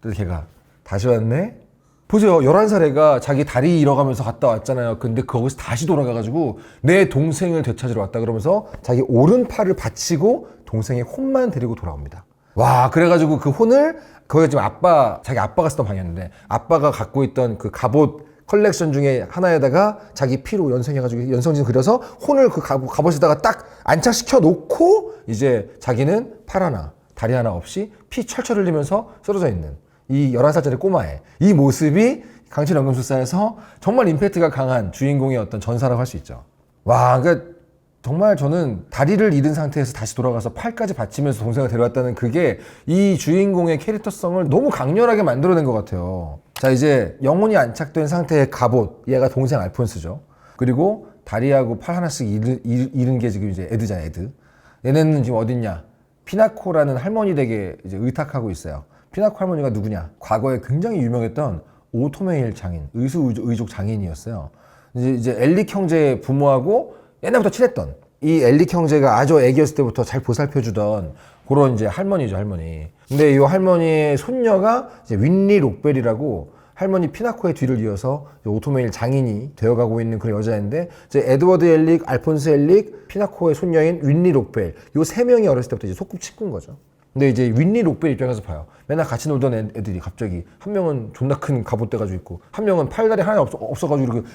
그래서 걔가 다시 왔네? 보세요. 11살 애가 자기 다리 잃어가면서 갔다 왔잖아요. 근데 거기서 다시 돌아가가지고 내 동생을 되찾으러 왔다 그러면서 자기 오른팔을 받치고 동생의 혼만 데리고 돌아옵니다. 와, 그래가지고 그 혼을 거기가 지금 자기 아빠가 쓰던 방이었는데 아빠가 갖고 있던 그 갑옷 컬렉션 중에 하나에다가 자기 피로 연성해가지고 연성진 그려서 혼을 그 갑옷에다가 딱 안착시켜 놓고 이제 자기는 팔 하나, 다리 하나 없이 피 철철 흘리면서 쓰러져 있는 이 11살짜리 꼬마의 이 모습이 강철 연금술사에서 정말 임팩트가 강한 주인공의 어떤 전사라고 할 수 있죠. 와, 그러니까 정말 저는 다리를 잃은 상태에서 다시 돌아가서 팔까지 받치면서 동생을 데려왔다는 그게 이 주인공의 캐릭터성을 너무 강렬하게 만들어낸 것 같아요. 자, 이제 영혼이 안착된 상태의 갑옷, 얘가 동생 알폰스죠. 그리고 다리하고 팔 하나씩 잃은 게 지금 이제 에드잖아, 에드. 얘네는 지금 어딨냐? 피나코라는 할머니 댁에 이제 의탁하고 있어요. 피나코 할머니가 누구냐? 과거에 굉장히 유명했던 오토메일 장인, 의족 장인이었어요. 이제 엘릭 형제 부모하고 옛날부터 친했던 이 엘릭 형제가 아주 애기였을 때부터 잘 보살펴주던 그런 이제 할머니죠, 할머니. 근데 이 할머니의 손녀가 이제 윈리 록벨이라고 할머니 피나코의 뒤를 이어서 오토메일 장인이 되어가고 있는 그런 여자인데 이제 에드워드 엘릭, 알폰스 엘릭, 피나코의 손녀인 윈리 록벨 요 세 명이 어렸을 때부터 이제 소꿉친구인 거죠. 근데 이제 윈리 록벨 입장에서 봐요. 맨날 같이 놀던 애들이 갑자기 한 명은 존나 큰 갑옷 돼가지고 있고 한 명은 팔다리 하나 없어가지고 이렇게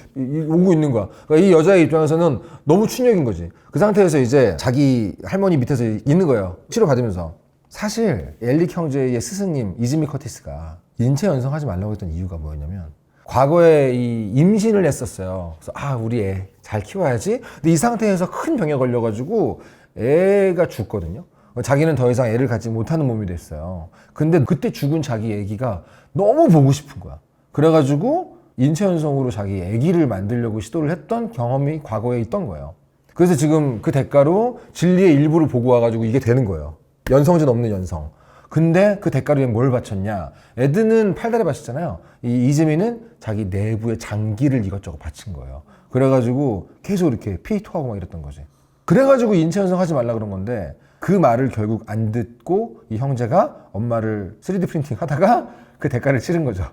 오고 있는 거야. 그러니까 이 여자의 입장에서는 너무 충격인 거지. 그 상태에서 이제 자기 할머니 밑에서 있는 거예요. 치료받으면서. 사실 엘릭 형제의 스승님 이즈미 커티스가 인체 연성하지 말라고 했던 이유가 뭐였냐면 과거에 이 임신을 했었어요. 그래서 우리 애 잘 키워야지. 근데 이 상태에서 큰 병에 걸려가지고 애가 죽거든요. 자기는 더 이상 애를 갖지 못하는 몸이 됐어요. 근데 그때 죽은 자기 애기가 너무 보고 싶은 거야. 그래가지고 인체 연성으로 자기 애기를 만들려고 시도를 했던 경험이 과거에 있던 거예요. 그래서 지금 그 대가로 진리의 일부를 보고 와가지고 이게 되는 거예요. 연성전 없는 연성. 근데 그 대가로 뭘 바쳤냐? 에드는 팔다리 바쳤잖아요. 이 이즈미는 자기 내부의 장기를 이것저것 바친 거예요. 그래가지고 계속 이렇게 피 토하고 막 이랬던 거지. 그래가지고 인체 연성하지 말라 그런 건데 그 말을 결국 안 듣고 이 형제가 엄마를 3D 프린팅 하다가 그 대가를 치른 거죠.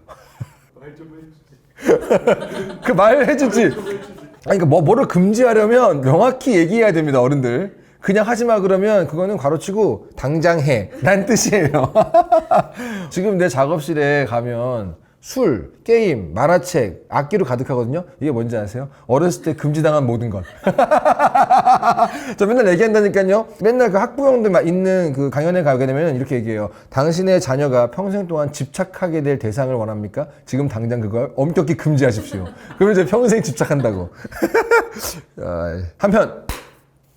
말 좀 해주지. 그 말 해주지. 아니 그러니까 뭐를 금지하려면 명확히 얘기해야 됩니다, 어른들. 그냥 하지 마 그러면 그거는 가로치고 당장 해 란 뜻이에요. 지금 내 작업실에 가면 술, 게임, 만화책, 악기로 가득하거든요. 이게 뭔지 아세요? 어렸을 때 금지당한 모든 것. 저 맨날 얘기한다니까요. 맨날 그 학부형들 있는 그 강연에 가게 되면 이렇게 얘기해요. 당신의 자녀가 평생 동안 집착하게 될 대상을 원합니까? 지금 당장 그걸 엄격히 금지하십시오. 그러면 이제 평생 집착한다고. 한편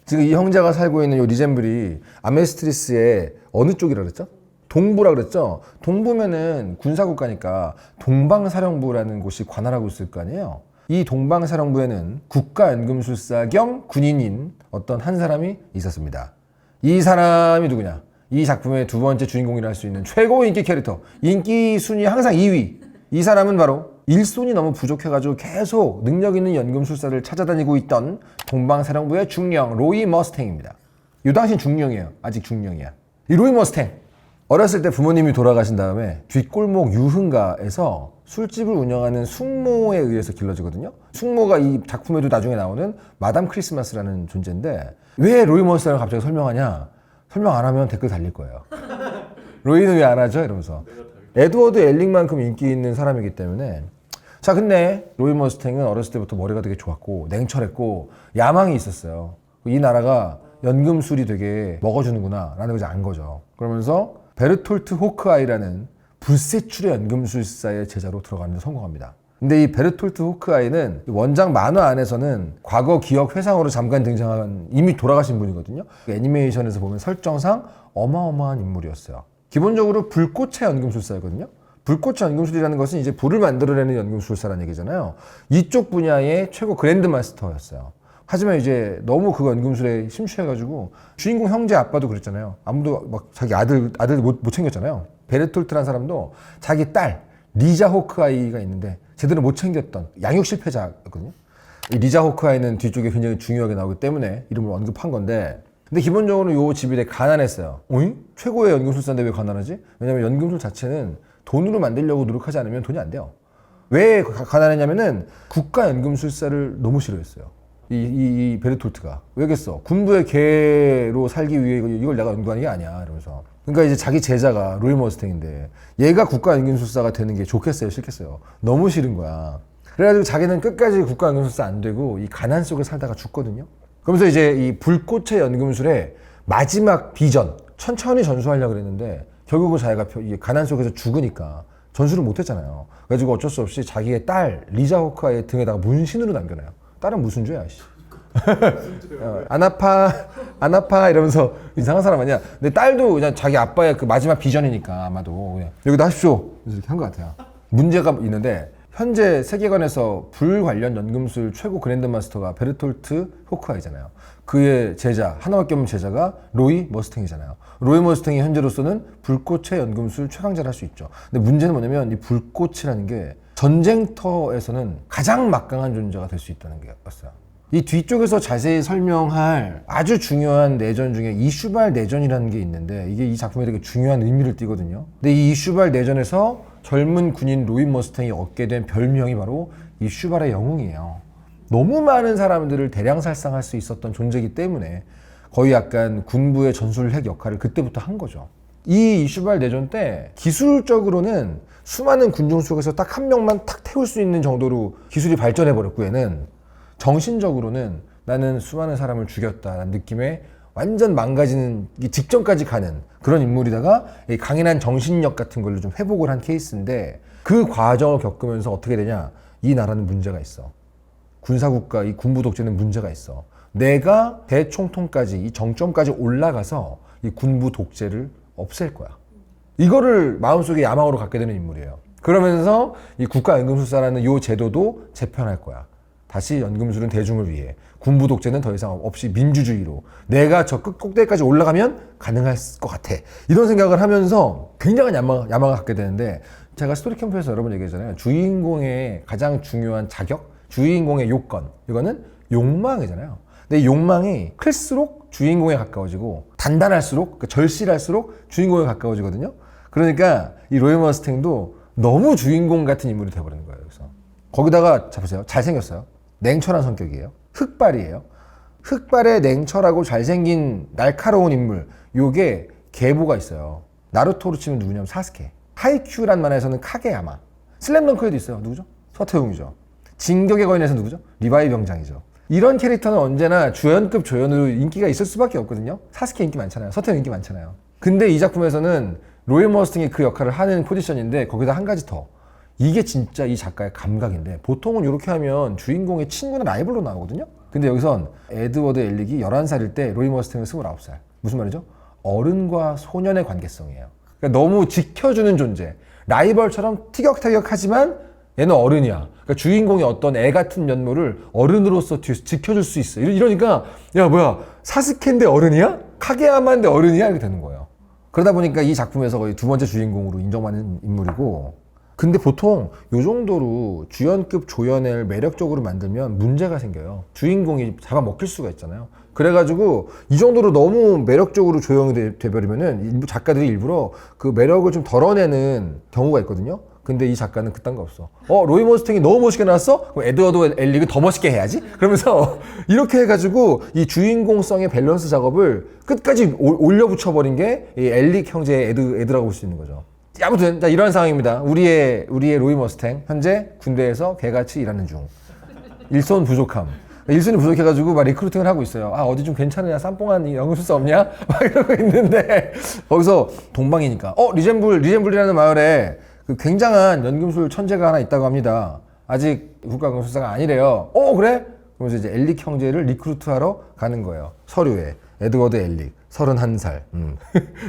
지금 이 형제가 살고 있는 요 리젠블이 아메스트리스의 어느 쪽이라 그랬죠? 동부라 그랬죠? 동부면은 군사국가니까 동방사령부라는 곳이 관할하고 있을 거 아니에요? 이 동방사령부에는 국가연금술사 겸 군인인 어떤 한 사람이 있었습니다. 이 사람이 누구냐? 이 작품의 두 번째 주인공이라 할 수 있는 최고 인기 캐릭터. 인기 순위 항상 2위. 이 사람은 바로 일손이 너무 부족해가지고 계속 능력 있는 연금술사를 찾아다니고 있던 동방사령부의 중령 로이 머스탱입니다. 이 당시 중령이에요. 아직 중령이야. 이 로이 머스탱. 어렸을 때 부모님이 돌아가신 다음에 뒷골목 유흥가에서 술집을 운영하는 숙모에 의해서 길러지거든요. 숙모가 이 작품에도 나중에 나오는 마담 크리스마스라는 존재인데 왜 로이 머스탱을 갑자기 설명하냐? 설명 안 하면 댓글 달릴 거예요. 로이는 왜 안 하죠? 이러면서. 에드워드 엘릭만큼 인기 있는 사람이기 때문에. 자, 근데 로이 머스탱은 어렸을 때부터 머리가 되게 좋았고 냉철했고 야망이 있었어요. 이 나라가 연금술이 되게 먹어주는구나 라는 걸 안 거죠. 그러면서 베르톨트 호크아이라는 불세출의 연금술사의 제자로 들어가는 데 성공합니다. 근데 이 베르톨트 호크아이는 원작 만화 안에서는 과거 기억 회상으로 잠깐 등장한 이미 돌아가신 분이거든요. 애니메이션에서 보면 설정상 어마어마한 인물이었어요. 기본적으로 불꽃의 연금술사이거든요. 불꽃의 연금술이라는 것은 이제 불을 만들어내는 연금술사라는 얘기잖아요. 이쪽 분야의 최고 그랜드 마스터였어요. 하지만 이제 너무 그 연금술에 심취해가지고 주인공 형제 아빠도 그랬잖아요. 아무도 막 자기 아들 못 챙겼잖아요. 베르톨트라는 사람도 자기 딸 리자 호크아이가 있는데 제대로 못 챙겼던 양육 실패자였거든요. 이 리자 호크아이는 뒤쪽에 굉장히 중요하게 나오기 때문에 이름을 언급한 건데 근데 기본적으로 이 집이 되게 가난했어요. 어이? 최고의 연금술사인데 왜 가난하지? 왜냐면 연금술 자체는 돈으로 만들려고 노력하지 않으면 돈이 안 돼요. 왜 가난했냐면은 국가연금술사를 너무 싫어했어요. 이 베르톨트가. 왜겠어? 군부의 개로 살기 위해 이걸 내가 연구하는 게 아니야. 이러면서. 그러니까 이제 자기 제자가 로이 머스탱인데 얘가 국가연금술사가 되는 게 좋겠어요? 싫겠어요? 너무 싫은 거야. 그래가지고 자기는 끝까지 국가연금술사 안 되고 이 가난 속에 살다가 죽거든요. 그러면서 이제 이 불꽃의 연금술의 마지막 비전, 천천히 전수하려고 그랬는데 결국은 자기가 가난 속에서 죽으니까 전수를 못했잖아요. 그래가지고 어쩔 수 없이 자기의 딸 리자 호크아이의 등에다가 문신으로 남겨놔요. 딸은 무슨 죄야, 씨. 안 아파 이러면서 이상한 사람 아니야. 근데 딸도 그냥 자기 아빠의 그 마지막 비전이니까 아마도 그냥 여기다 하십시오. 이렇게 한 것 같아요. 문제가 있는데 현재 세계관에서 불 관련 연금술 최고 그랜드마스터가 베르톨트 호크아이잖아요. 그의 제자, 하나밖에 없는 제자가 로이 머스탱이잖아요. 로이 머스탱이 현재로서는 불꽃의 연금술 최강자를 할 수 있죠. 근데 문제는 뭐냐면 이 불꽃이라는 게 전쟁터에서는 가장 막강한 존재가 될 수 있다는 게 였어요. 이 뒤쪽에서 자세히 설명할 아주 중요한 내전 중에 이슈발 내전이라는 게 있는데 이게 이 작품에 되게 중요한 의미를 띠거든요. 근데 이 이슈발 내전에서 젊은 군인 로이 머스탱이 얻게 된 별명이 바로 이슈발의 영웅이에요. 너무 많은 사람들을 대량살상할 수 있었던 존재이기 때문에 거의 약간 군부의 전술핵 역할을 그때부터 한 거죠. 이 이슈발 내전 때 기술적으로는 수많은 군중 속에서 딱 한 명만 탁 태울 수 있는 정도로 기술이 발전해 버렸고 얘는 정신적으로는 나는 수많은 사람을 죽였다라는 느낌에 완전 망가지는 직전까지 가는 그런 인물이다가 강인한 정신력 같은 걸로 좀 회복을 한 케이스인데 그 과정을 겪으면서 어떻게 되냐, 이 나라는 문제가 있어. 군사국가, 이 군부 독재는 문제가 있어. 내가 대총통까지 이 정점까지 올라가서 이 군부 독재를 없앨 거야. 이거를 마음속에 야망으로 갖게 되는 인물이에요. 그러면서 이 국가연금술사라는 이 제도도 재편할 거야. 다시 연금술은 대중을 위해, 군부 독재는 더 이상 없이 민주주의로 내가 저 꼭대기까지 올라가면 가능할 것 같아. 이런 생각을 하면서 굉장한 야망을 갖게 되는데, 제가 스토리 캠프에서 여러 번 얘기했잖아요. 주인공의 가장 중요한 자격, 주인공의 요건, 이거는 욕망이잖아요. 근데 욕망이 클수록 주인공에 가까워지고 단단할수록, 절실할수록 주인공에 가까워지거든요. 그러니까 이 로이 머스탱도 너무 주인공 같은 인물이 돼버리는 거예요. 그래서 거기다가 잡으세요. 잘생겼어요. 냉철한 성격이에요. 흑발이에요. 흑발에 냉철하고 잘생긴 날카로운 인물, 요게 계보가 있어요. 나루토로 치면 누구냐면 사스케. 하이큐란 만화에서는 카게야마. 슬램덩크에도 있어요. 누구죠? 서태웅이죠. 진격의 거인에서 누구죠? 리바이 병장이죠. 이런 캐릭터는 언제나 주연급 조연으로 인기가 있을 수밖에 없거든요. 사스케 인기 많잖아요. 서태웅 인기 많잖아요. 근데 이 작품에서는 로이 머스탱이 그 역할을 하는 포지션인데, 거기다 한 가지 더, 이게 진짜 이 작가의 감각인데, 보통은 이렇게 하면 주인공의 친구나 라이벌로 나오거든요. 근데 여기선 에드워드 엘릭이 11살일 때 로이 머스탱은 29살. 무슨 말이죠? 어른과 소년의 관계성이에요. 그러니까 너무 지켜주는 존재, 라이벌처럼 티격태격하지만 얘는 어른이야. 그러니까 주인공이 어떤 애 같은 면모를 어른으로서 뒤에서 지켜줄 수 있어. 이러니까 야 뭐야, 사스케인데 어른이야? 카게야마인데 어른이야? 이렇게 되는 거예요. 그러다 보니까 이 작품에서 거의 두 번째 주인공으로 인정받는 인물이고, 근데 보통 요 정도로 주연급 조연을 매력적으로 만들면 문제가 생겨요. 주인공이 잡아먹힐 수가 있잖아요. 그래가지고 이 정도로 너무 매력적으로 조형이 돼버리면은 작가들이 일부러 그 매력을 좀 덜어내는 경우가 있거든요. 근데 이 작가는 그딴 거 없어. 로이 머스탱이 너무 멋있게 나왔어? 그럼 에드워드 엘릭은 더 멋있게 해야지? 그러면서 이렇게 해가지고 이 주인공성의 밸런스 작업을 끝까지 올려붙여버린 게 이 엘릭 형제의 에드라고 볼 수 있는 거죠. 아무튼 자, 이런 상황입니다. 우리의 로이 머스탱 현재 군대에서 개같이 일하는 중. 일손 부족함. 일손이 부족해가지고 막 리크루팅을 하고 있어요. 아 어디 좀 괜찮으냐, 쌈뽕한 연금술사 없냐? 막 이러고 있는데 거기서 동방이니까 리젠불이라는 마을에 그 굉장한 연금술 천재가 하나 있다고 합니다. 아직 국가연금술사가 아니래요. 그래? 그러면서 이제 엘릭 형제를 리크루트하러 가는 거예요. 서류에 에드워드 엘릭 31살.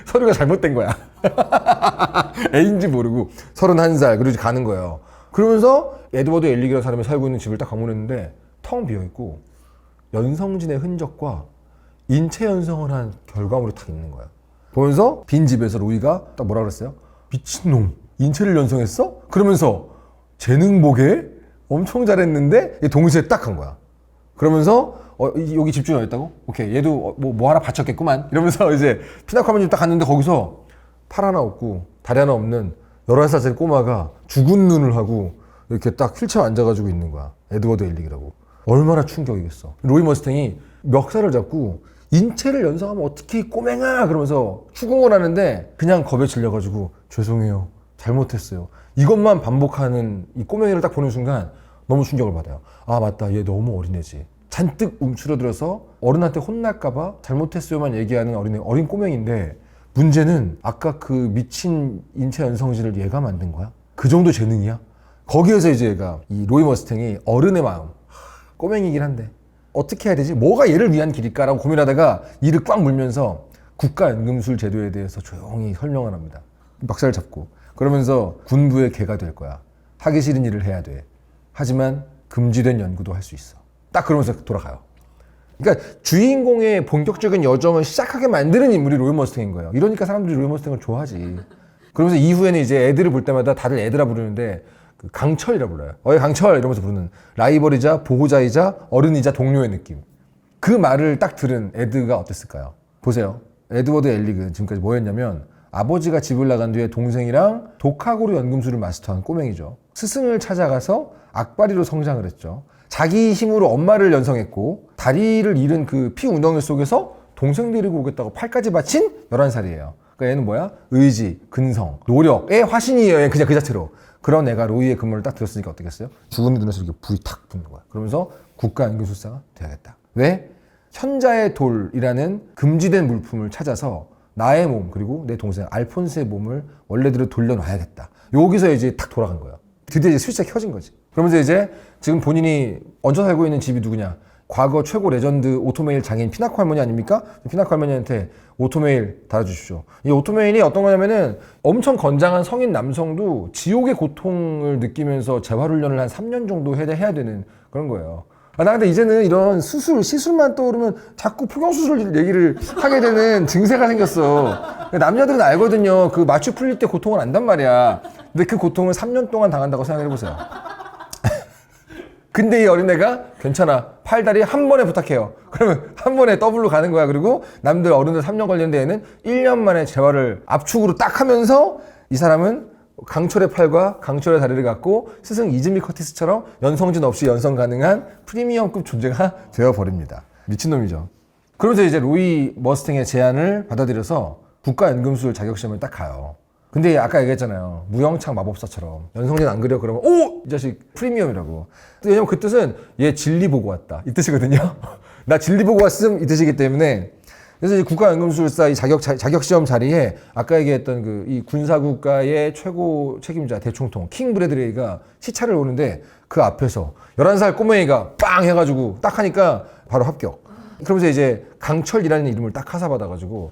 서류가 잘못된 거야. 애인지 모르고 31살. 그러고 가는 거예요. 그러면서 에드워드 엘릭이라는 사람이 살고 있는 집을 딱 방문했는데 텅 비어있고 연성진의 흔적과 인체 연성을 한 결과물이 딱 있는 거야. 보면서 빈 집에서 로이가 딱 뭐라 그랬어요? 미친놈, 인체를 연성했어? 그러면서 재능 보게 엄청 잘했는데 동시에 딱 한 거야. 그러면서 여기 집중이 어딨다고? 오케이, 얘도 뭐 하나 바쳤겠구만. 이러면서 이제 피나카메님 딱 갔는데 거기서 팔 하나 없고 다리 하나 없는 11살짜리 꼬마가 죽은 눈을 하고 이렇게 딱 휠체어 앉아가지고 있는 거야. 에드워드 엘릭이라고. 얼마나 충격이겠어. 로이 머스탱이 멱살을 잡고 인체를 연상하면 어떻게 꼬맹아 그러면서 추궁을 하는데 그냥 겁에 질려가지고 죄송해요, 잘못했어요, 이것만 반복하는 이 꼬맹이를 딱 보는 순간 너무 충격을 받아요. 아 맞다, 얘 너무 어린애지. 잔뜩 움츠러들어서 어른한테 혼날까봐 잘못했어요만 얘기하는 어린 꼬맹인데, 문제는 아까 그 미친 인체 연성질을 얘가 만든 거야? 그 정도 재능이야? 거기에서 이제 얘가 이 로이 머스탱이 어른의 마음, 꼬맹이긴 한데 어떻게 해야 되지? 뭐가 얘를 위한 길일까라고 고민하다가 이를 꽉 물면서 국가연금술 제도에 대해서 조용히 설명을 합니다. 멱살을 잡고. 그러면서 군부의 개가 될 거야. 하기 싫은 일을 해야 돼. 하지만 금지된 연구도 할 수 있어. 딱 그러면서 돌아가요. 그러니까 주인공의 본격적인 여정을 시작하게 만드는 인물이 로이 머스탱인 거예요. 이러니까 사람들이 로이 머스탱을 좋아하지. 그러면서 이후에는 이제 애들을 볼 때마다 다들 애들아 부르는데 그 강철이라 불러요. 어이 강철 이러면서 부르는 라이벌이자 보호자이자 어른이자 동료의 느낌. 그 말을 딱 들은 에드가 어땠을까요? 보세요. 에드워드 엘릭은 지금까지 뭐였냐면 아버지가 집을 나간 뒤에 동생이랑 독학으로 연금술을 마스터한 꼬맹이죠. 스승을 찾아가서 악바리로 성장을 했죠. 자기 힘으로 엄마를 연성했고 다리를 잃은 그 피운덩이 속에서 동생 데리고 오겠다고 팔까지 바친 11살이에요. 그러니까 얘는 뭐야? 의지, 근성, 노력의 화신이에요. 그냥 그 자체로. 그런 애가 로이의 근무를 딱 들었으니까 어떻겠어요? 죽은 눈에서 이렇게 불이 탁 붙는 거야. 그러면서 국가연금술사가 돼야겠다. 왜? 현자의 돌이라는 금지된 물품을 찾아서 나의 몸 그리고 내 동생 알폰스의 몸을 원래대로 돌려놔야겠다. 여기서 이제 탁 돌아간 거예요. 드디어 이제 스위치가 켜진 거지. 그러면서 이제 지금 본인이 얹혀 살고 있는 집이 누구냐? 과거 최고 레전드 오토메일 장인 피나코 할머니 아닙니까? 피나코 할머니한테 오토메일 달아주십시오. 이 오토메일이 어떤 거냐면은 엄청 건장한 성인 남성도 지옥의 고통을 느끼면서 재활훈련을 한 3년 정도 해야 되는 그런 거예요. 나 근데 이제는 이런 시술만 떠오르면 자꾸 포경수술 얘기를 하게 되는 증세가 생겼어. 남자들은 알거든요. 그 마취 풀릴 때 고통을 안단 말이야. 근데 그 고통을 3년 동안 당한다고 생각해보세요. 근데 이 어린애가 괜찮아. 팔다리 한 번에 부탁해요. 그러면 한 번에 더블로 가는 거야. 그리고 남들 어른들 3년 걸리는데 얘는 1년 만에 재활을 압축으로 딱 하면서 이 사람은 강철의 팔과 강철의 다리를 갖고 스승 이즈미 커티스처럼 연성진 없이 연성 가능한 프리미엄급 존재가 되어버립니다. 미친놈이죠. 그러면서 이제 로이 머스탱의 제안을 받아들여서 국가연금술 자격시험을 딱 가요. 근데 아까 얘기했잖아요. 무영창 마법사처럼 연성진 안 그려 그러면 오! 이 자식 프리미엄이라고. 왜냐면 그 뜻은 얘 진리 보고 왔다 이 뜻이거든요. 나 진리 보고 왔음 이 뜻이기 때문에. 그래서 이제 국가연금술사 이 자격시험 자리에 아까 얘기했던 그 이 군사국가의 최고 책임자 대총통 킹 브래드레이가 시차를 오는데 그 앞에서 11살 꼬맹이가 빵 해가지고 딱 하니까 바로 합격. 그러면서 이제 강철이라는 이름을 딱 하사받아가지고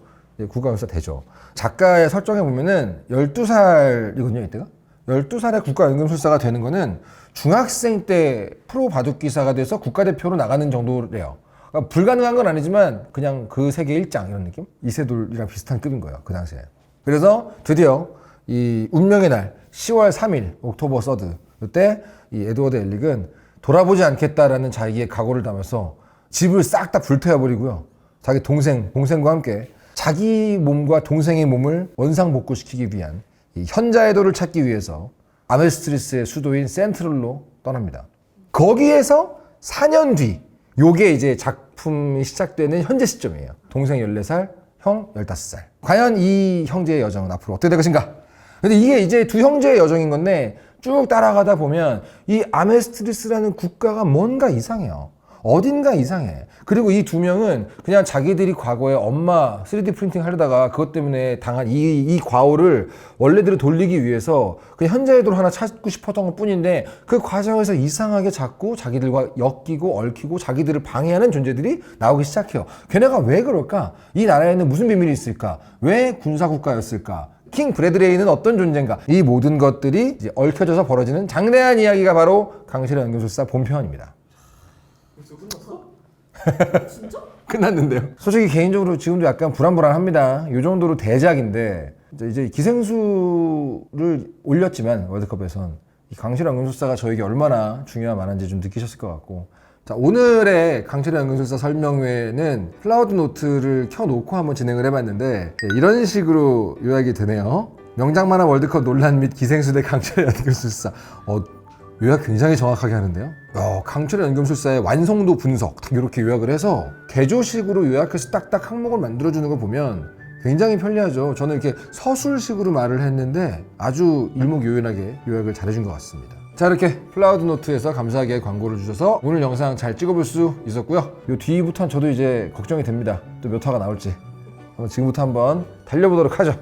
국가연금술사 되죠. 작가의 설정에 보면은 12살이거든요, 이때가. 12살에 국가연금술사가 되는 거는 중학생 때 프로 바둑기사가 돼서 국가대표로 나가는 정도래요. 그러니까 불가능한 건 아니지만 그냥 그 세계 일장 이런 느낌? 이세돌이랑 비슷한 급인 거예요, 그 당시에. 그래서 드디어 이 운명의 날 10월 3일 옥토버 서드 이때 이 에드워드 엘릭은 돌아보지 않겠다라는 자기의 각오를 담아서 집을 싹 다 불태워버리고요. 자기 동생과 함께 자기 몸과 동생의 몸을 원상복구시키기 위한 이 현자의 돌을 찾기 위해서 아메스트리스의 수도인 센트럴로 떠납니다. 거기에서 4년 뒤 요게 이제 작품이 시작되는 현재 시점이에요. 동생 14살, 형 15살. 과연 이 형제의 여정은 앞으로 어떻게 될 것인가? 근데 이게 이제 두 형제의 여정인 건데 쭉 따라가다 보면 이 아메스트리스라는 국가가 뭔가 이상해요. 어딘가 이상해. 그리고 이 두 명은 그냥 자기들이 과거에 엄마 3D 프린팅 하려다가 그것 때문에 당한 이 과오를 원래대로 돌리기 위해서 그냥 현자의 돌 하나 찾고 싶었던 것 뿐인데 그 과정에서 이상하게 자꾸 자기들과 엮이고 얽히고 자기들을 방해하는 존재들이 나오기 시작해요. 걔네가 왜 그럴까? 이 나라에는 무슨 비밀이 있을까? 왜 군사국가였을까? 킹 브래드레이는 어떤 존재인가? 이 모든 것들이 이제 얽혀져서 벌어지는 장대한 이야기가 바로 강철의 연금술사 본편입니다. 벌써 끝났어? 진짜? 끝났는데요. 솔직히 개인적으로 지금도 약간 불안합니다. 이 정도로 대작인데 이제 기생수를 올렸지만 월드컵에선 이 강철의 연금술사가 저에게 얼마나 중요한 만한지 좀 느끼셨을 것 같고. 자, 오늘의 강철의 연금술사 설명회는 클라우드 노트를 켜놓고 한번 진행을 해봤는데 이런 식으로 요약이 되네요. 명장만화 월드컵 논란 및 기생수 대 강철의 연금술사. 요약 굉장히 정확하게 하는데요. 강철의 연금술사의 완성도 분석 딱 이렇게 요약을 해서 개조식으로 요약해서 딱딱 항목을 만들어주는 거 보면 굉장히 편리하죠. 저는 이렇게 서술식으로 말을 했는데 아주 일목요연하게 요약을 잘해준 것 같습니다. 자, 이렇게 클라우드 노트에서 감사하게 광고를 주셔서 오늘 영상 잘 찍어볼 수 있었고요. 요 뒤부터는 저도 이제 걱정이 됩니다. 또 몇 화가 나올지. 지금부터 한번 달려보도록 하죠.